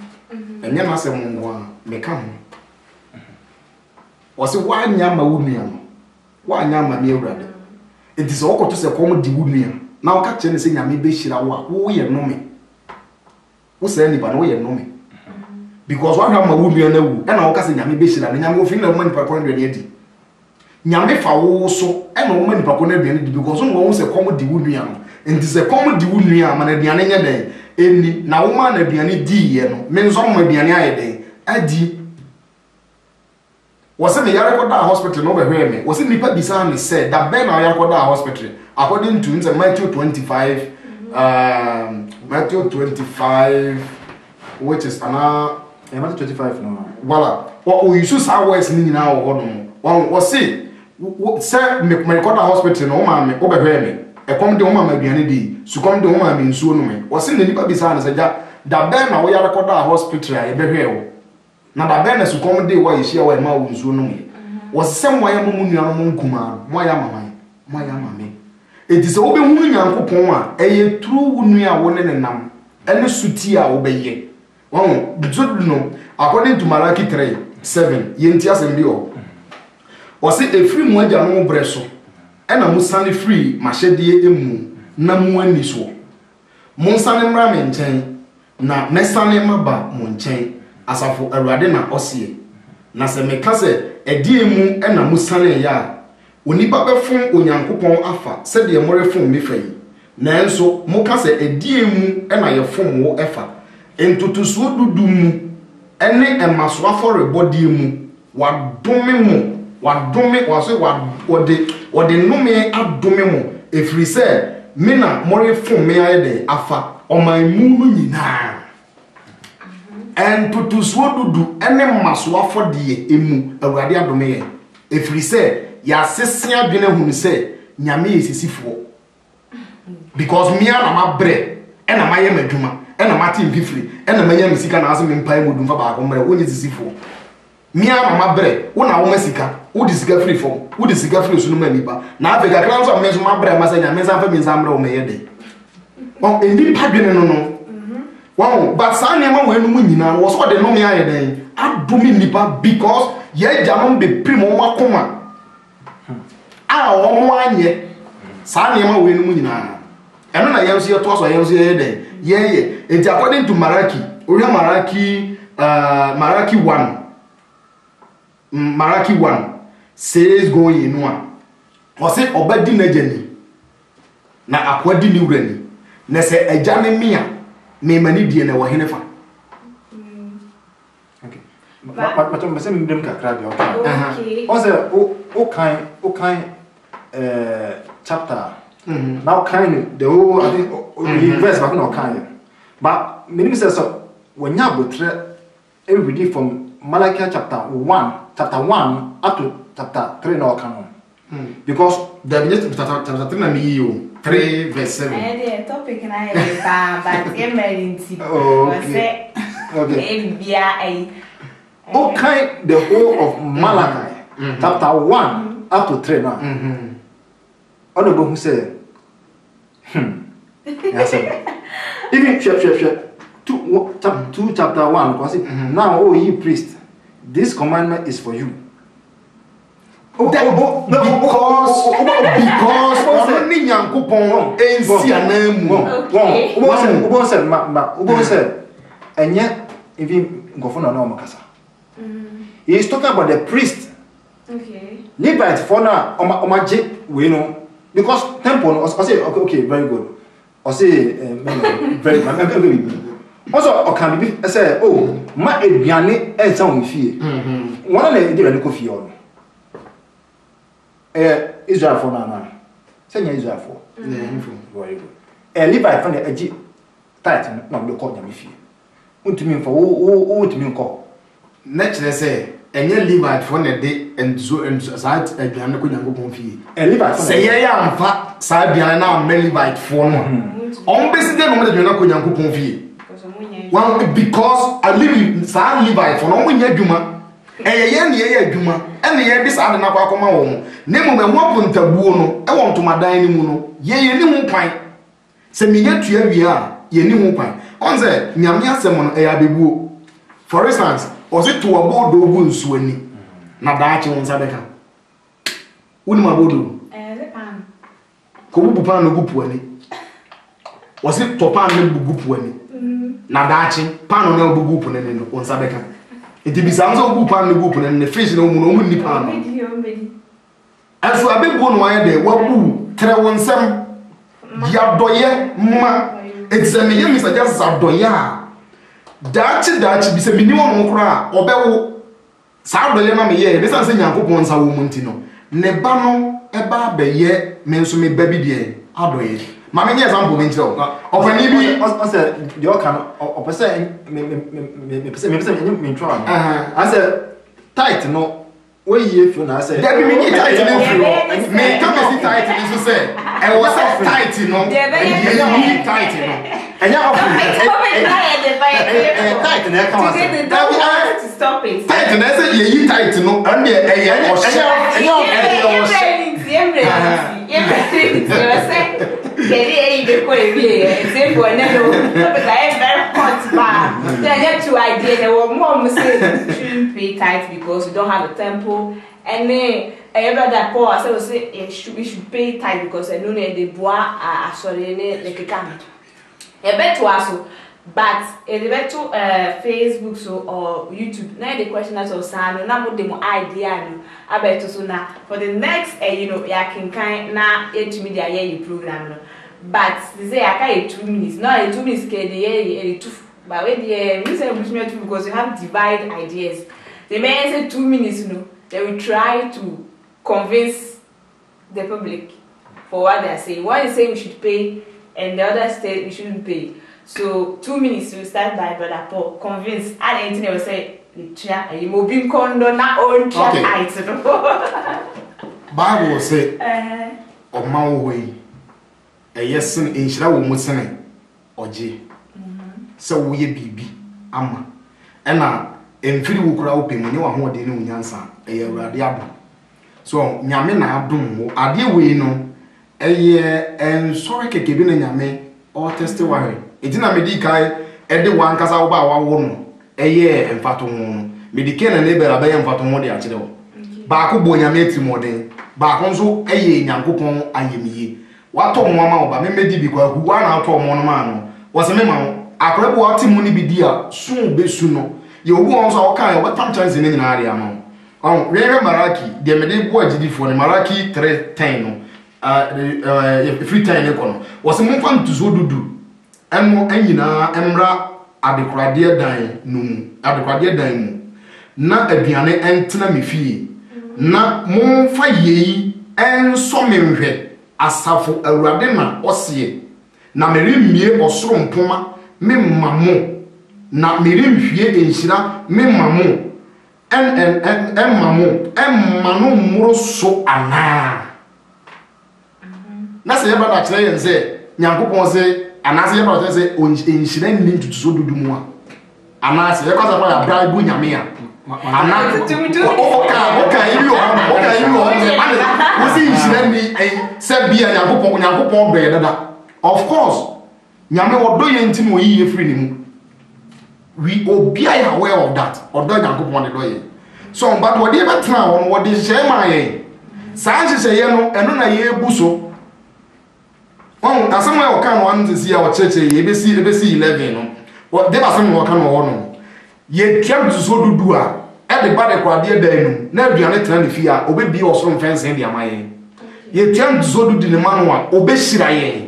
enye na asem mo a me ka ho wose wa nya ma wo nua no wa nya ma me Awurade enti so okoto se kom di wo nua na o ka kye ne se nyame be hira wo a wo ye nome wo se ni ba no wo ye nome because what am would be on the woo and I'll cast Yami Bishop and I'm moving the money per corner Nyame fa wo so e no mani pako na aduane di because no wo se komo di wunua no enti se komo di wunua ma na aduane nya den eni na wo ma na aduane di ye no me nso mo aduane aye den adi wo se me yare ko da hospital no be hwe me wo se nipa bisa me say da be na yare ko da hospital according to Matthew 25 Matthew 25 which is Matthew 25 no voilà what we use our words ni na wo no wo se say me record hospital no ma me obehwe me e kom de o ma aduane di su kom de o ma me nsuo no me wo se ne nipa bisa na se da be na wo ya record hospital a e behwe wo na da be na su kom de wo yehia wo ma wo nsuo no me wo se mo ya mo nua no mo nkuma mo ya mama enti se wo be hu nyankopon a eye tru wo nua wo ne nam ene suti a wo be ye wo bizodu no according to Malachi 3:7 yenti asem bi o o se efiri mu agya no breso ena musane free mahede emu na mu ani so munsane mra me nchen na mesane maba mu nchen asafo awurade na osie na se meka se edi emu ena musane ya onipa befon onyankopon afa se de morefon me fai na enso muka se edi emu ena yefon wo efa entutuso dudu mu ene emaso aforebodi emu wadome mu wadome wase wode nome adome mo efiri se me na more fun me ayede afa omanmu no nyina en tutuso dudu ene maso afode emu awurade adome ye efiri se ya sese adwene hunu se nyame yesisifo because me na mabre ena maye madwuma ena mate mfifiri ena manya misika na asem mpa emodum fa ba akomre wonye sisifo mia mama bre wona wo masika wo disika free form wo disika free so no manipa na afika kran so menso ma bre masanya mensa fa mensa mre wo meyede won endi padwene no no won but sa nema wo enu mu nyina wo so de no me ayeden adumi nipa because ye jamon be primo makoma a wo mo anye sa nema wo enu mu nyina eno na yenso ye to so yenso ye den ye enti according to Maraki Oria Maraki 1 says go in one. Was it obedi najani? Na akwadi ni urani. Na se ejane mia me mani die na wahenefa. Okay. But I'm saying them kakra bi okay. Also o kind chapter. Now kind the whole I think verse back no kind. But meaning says so when you botre every from Malachi chapter 1 up to chapter 3 no canon. Because the chapter 3 na me 3 verse 7. The topic na e ba but emergency. Okay. Okay. Okay, the whole of Malachi chapter 1 up to 3 now. Honorable who say yes. Even chapter 2 chapter 1 because now oh ye priest this commandment is for you. Because only nyankopon ensi anamu ubon said and yet even ngofo na makasa. He is talking about the priest. Okay. Levite for now omaje we know because temple I say okay very good. I say very good. Also can be say oh ma eduane ensa wo fie. One na dey ready ko fie on. Israel for now. Say Israel for. Very good. Levite for the agi title na we call nyame fie. Untumi for wo untumi nko. Naturally say enye Levite for na dey enzo side eduane ko nyankopon fie. Levite say ya amfa sa eduane na Levite for no. On besi dey no mo eduane ko nyankopon fie. Well, because I live in San Levi for no one year Juma, and ye Juma, and the year this other Napakoma home. Name of a woman tabuno, I want to my dining mono, ye new pine. Send me yet to ye are, ye new pine. On the Nyamia Semon Ayabibu. For instance, was it to a board of wounds swinny? Nadachi on Sadeka. Unma Bodu. Kubupan no Gupwani. Was it Topan Gupwani? na daachi pan na obugu pu ne no onsa beka enti bisa nso obugu pan ne obugu pu ne fish na omu no omu ni pan aso abebu no aye de wabu tre wonsam yadoye ma exame ye mi saja zadoya daachi bisa mini won kura obewo sa doye na me ye bisa nse nyankopon nsa wo munti no ne ba no eba beye me nso me baby de adoye mama nye example me ntiro opani bi o say the all can o person me ntro am I say tight no we ye feel na say there be me tight no feel me come see tight ni so say e was tight no ye tight no enya of tight na come to stop it tight na say ye tight no and dey enya shouldn't pay tight because you don't have a temple. And then that Paul I say we should pay tight because I know they bois sorry like a can. A bet to also, but a bet to Facebook so or YouTube. Now the question is also now more demo idea. I bet to so now for the next ya can kind na 8 media year program. But they say I can 2 minutes. Now 2 minutes can the 2. But when the because you have divide ideas. They may say 2 minutes, they will try to convince the public for what they are saying. One is saying we should pay, and the other state we shouldn't pay. So 2 minutes we start by Brother Paul convince, and anything they will say, you moving condo na own try Bible say, "O ma wo yi, yes in inshira wo musene oje." So wo ye bibi ama. Ena emfiri wo kura wo pemu ne wa ho de ne unyansa eye awurade abo. So nyame na adom wo ade we no eye ensori keke bi na nyame o testimony. Edina medi kai ede wan kasa wo ba wa wo no eye emfato ho no. Medike na ne bera ba ye emfato ho de a kire wo. Ba ko bo nyame timoden. Ba ko nso eye nyankopon ayemiye. Wato mo ama wo ba me medi bi kwa hu wa na ato mo no ma no. Wo se me ma akwebo ati mu ni bi dia sun be su no ye obu on so kan ye watam chance ni nyina area no on we maraki de me de bo agidi fo ni maraki 310 no free time ne kono wo se mo fam tuzo dudu enmo anyina emra adekorade dan no mu adekorade dan mu na aduane entena me fie na mo fa yeyi enso menhwe asafo awurade na ose na merimie osoro mpoma me mamo na merimhwie enhira me mamo mamo mano muro so ana na se yeba da kire yen se nyankopon se ana se yeba da se enhira ni ntutuso dudu mu a ana se yeba za kwa bra ibu nyame a ana oka ibi o ana se enhira ni se bia nyankopon bre dada of course nyame odo ye ntimi o yiye free ni mu we obi are aware of that odo nyankopon de do ye so but what dey betra won what dey share ma ye sanji se ye no eno na ye buso won asem o kan wan tisi ya o cheche ye besi 11 no what dey asem o kan o no ye twam so dudu a e de ba de kwade dan nu na aduane tena ne fi a obebi osoro mfense de amaye ye twam so dudu ne manu a obehira ye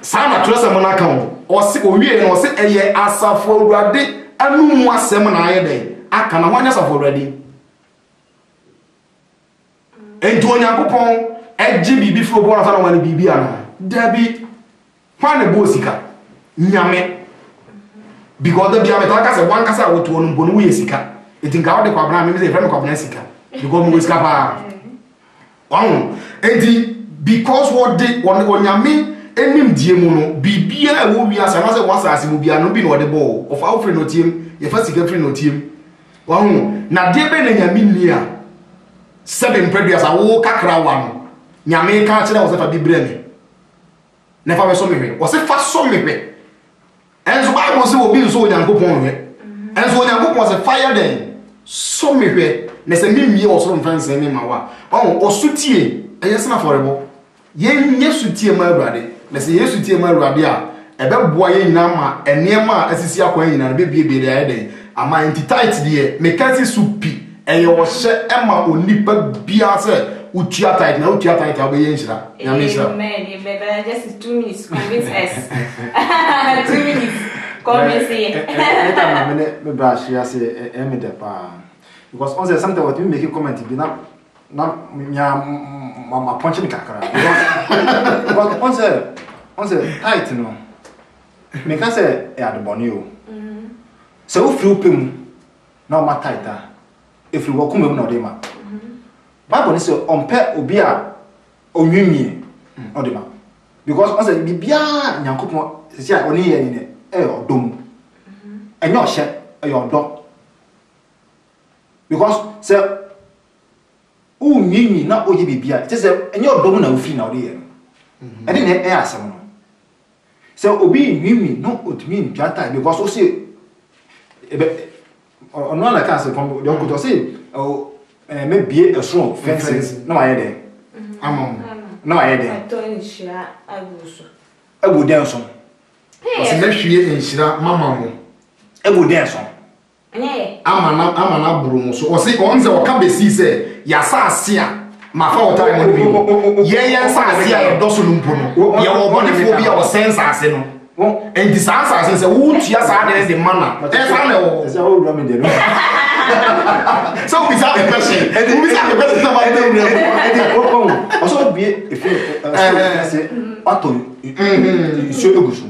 Sana trust am na kan o se owie no se eye asafo awurade anu mu asem na aye den aka na hwanya asafo awurade enti onyankopon eji bibi fro bo na fa na wan bibi ana dabi fa na bo sika nyame because the biame ta ka se wan kasa wotu onu bo no we sika enti nka wo de kwa bra me se friend kwa bra sika because mo sika pa enti because what de onyame enim die mu no bibia e wo wiase na se wasase mu bia no bi no de bo of our friend otiem ye fa sika friend otiem na de be na nyame ni a seven previous a wo kakra wa no nyame ka kire wo se fa bibre ni na fa be so mehwe wo se fa so mehwe enzo bible se obi nso onyankopon hwe enzo onyankopon se fire den so mehwe na se mimie wo so mfanse mi ma wa osutie eyesna forebo ye nyesutie ma awurade na se yesu tie ma awurade a ebe boa ye nyina ma enema asisi akwan nyina be bie de ayede ama anti tight de me kasi supi eye wo hye ema onipa bia se utua tight na utua tight abaye nhira ya me nhira man you better just 2 minutes convince us 2 minutes come say eta me brush ya say me de pa because on say something what you make a comment bi na my punching kakara because on say tight no me can say e adoboni o so if you pem na ma tight ah if you work na dey ma Bible say on pe obi a onwinwie o dey ma because on say bibia nyankopon say oni ye ni e odom enye ohye e odom because say unwinwi na oye bibia say enye odom na ofi na o dey ye ene na e asem no so obi nwinwi no otumi ntwata because o say ono na ka say come don go to say maybe a strong fences no I there no I there to nshira aguso agu den so o se na hwie nshira mama mo agu den so amana buru mo so o se on se o ka besi se ya sa asia ma fa o time no bi ye sa asia do so lumpo no ye wo body fo bi a o sense ase no and this answer say who tia sa de mana e sa na o say o do me de no so we have a question we have a question about them also be if say ato so egusu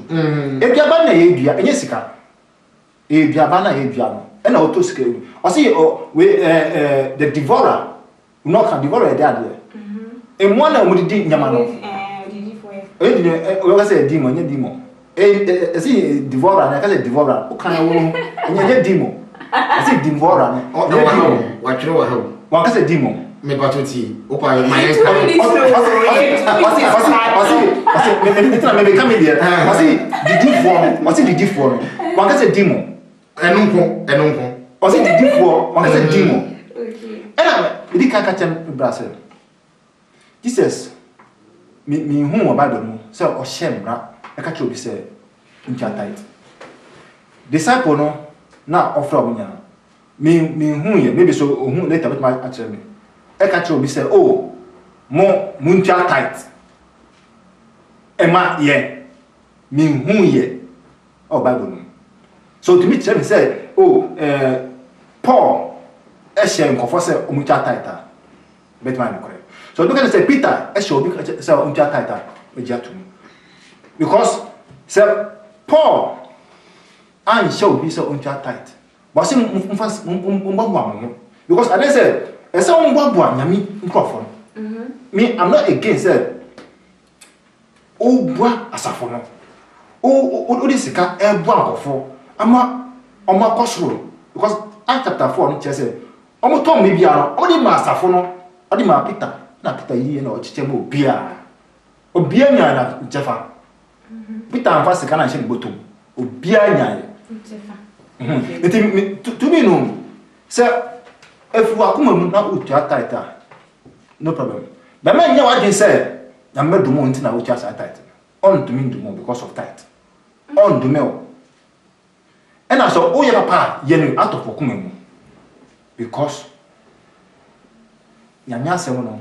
e bia ba na ye dua enye sika e bia ba na ye dua no e na auto sika o say we the devourer no can devour there e mo na mo di nyama no e di o ga say demon nye demon e say devourer na ka say devourer o kan wo nye demon I say devourer no wa twere wa hawo wa ka say demon me batoti o pa my I say the for one can say demon enunko I say the for one can say demon okay e ka chem Brazil Jesus me hu o Bible no say o shemra e ka che obi say ncha tight disciple no na offer omunya me hu ye maybe so hu later but my actually e ka che obi say oh mo ncha tight ema ye me hu ye o Bible no so to me tell me say oh Paul e share nkofo say o ncha tight bet man correct so look at say Peter e share obi say o ncha tight e ja to me because say Paul and show be so uncha tight but say mfas mbagwa because I say ese mbagwa nyami nkrofo me I'm not against say o bua asafo no o di sika e bua nkofo ama o ma kosoro because Acts chapter 4 no say o mo tom me bia o di ma asafo no o di ma Peter na Peter yi na o chiche mo obia nya na jefa Peter am fast kana nche botom obia nya to me no say if we akuma mu na utua tight no problem but man nya what say na me do mo nti na utua tight on to me do mo because of tight on do me and so o ye papa ye no out of akuma mu because nya asem no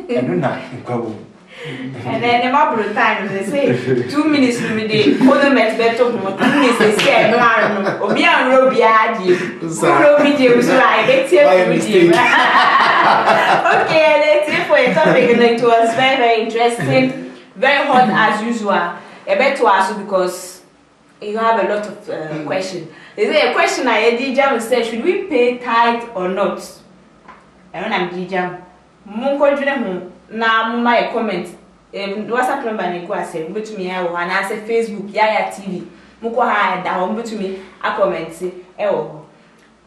enu na nkwawo and then the mabro time they say 2 minutes me dey kono met beto mo 2 minutes dey say no obi an ro bia die ro bi dey so I get here with okay let's see for a topic and it was very very interesting, very hot as usual a beto aso because you have a lot of question. Is there a question I did jam say should we pay tithe or not? I don't am did jam mo ko dwene ho na my comment WhatsApp number ni go ase betumi ya wo na ase Facebook Yaya TV muko ha da ho betumi a comment e wo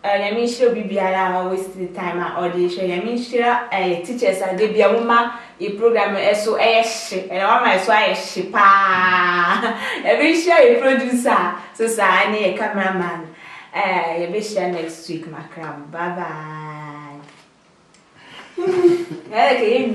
ya mi shiro bibiara waste the time or dey share ya mi shira teachers ade bia mo ma e program eso e hye e na ma so a hye pa e bi share e producer so sa ni e cameraman ya be share next week makram bye bye. É que é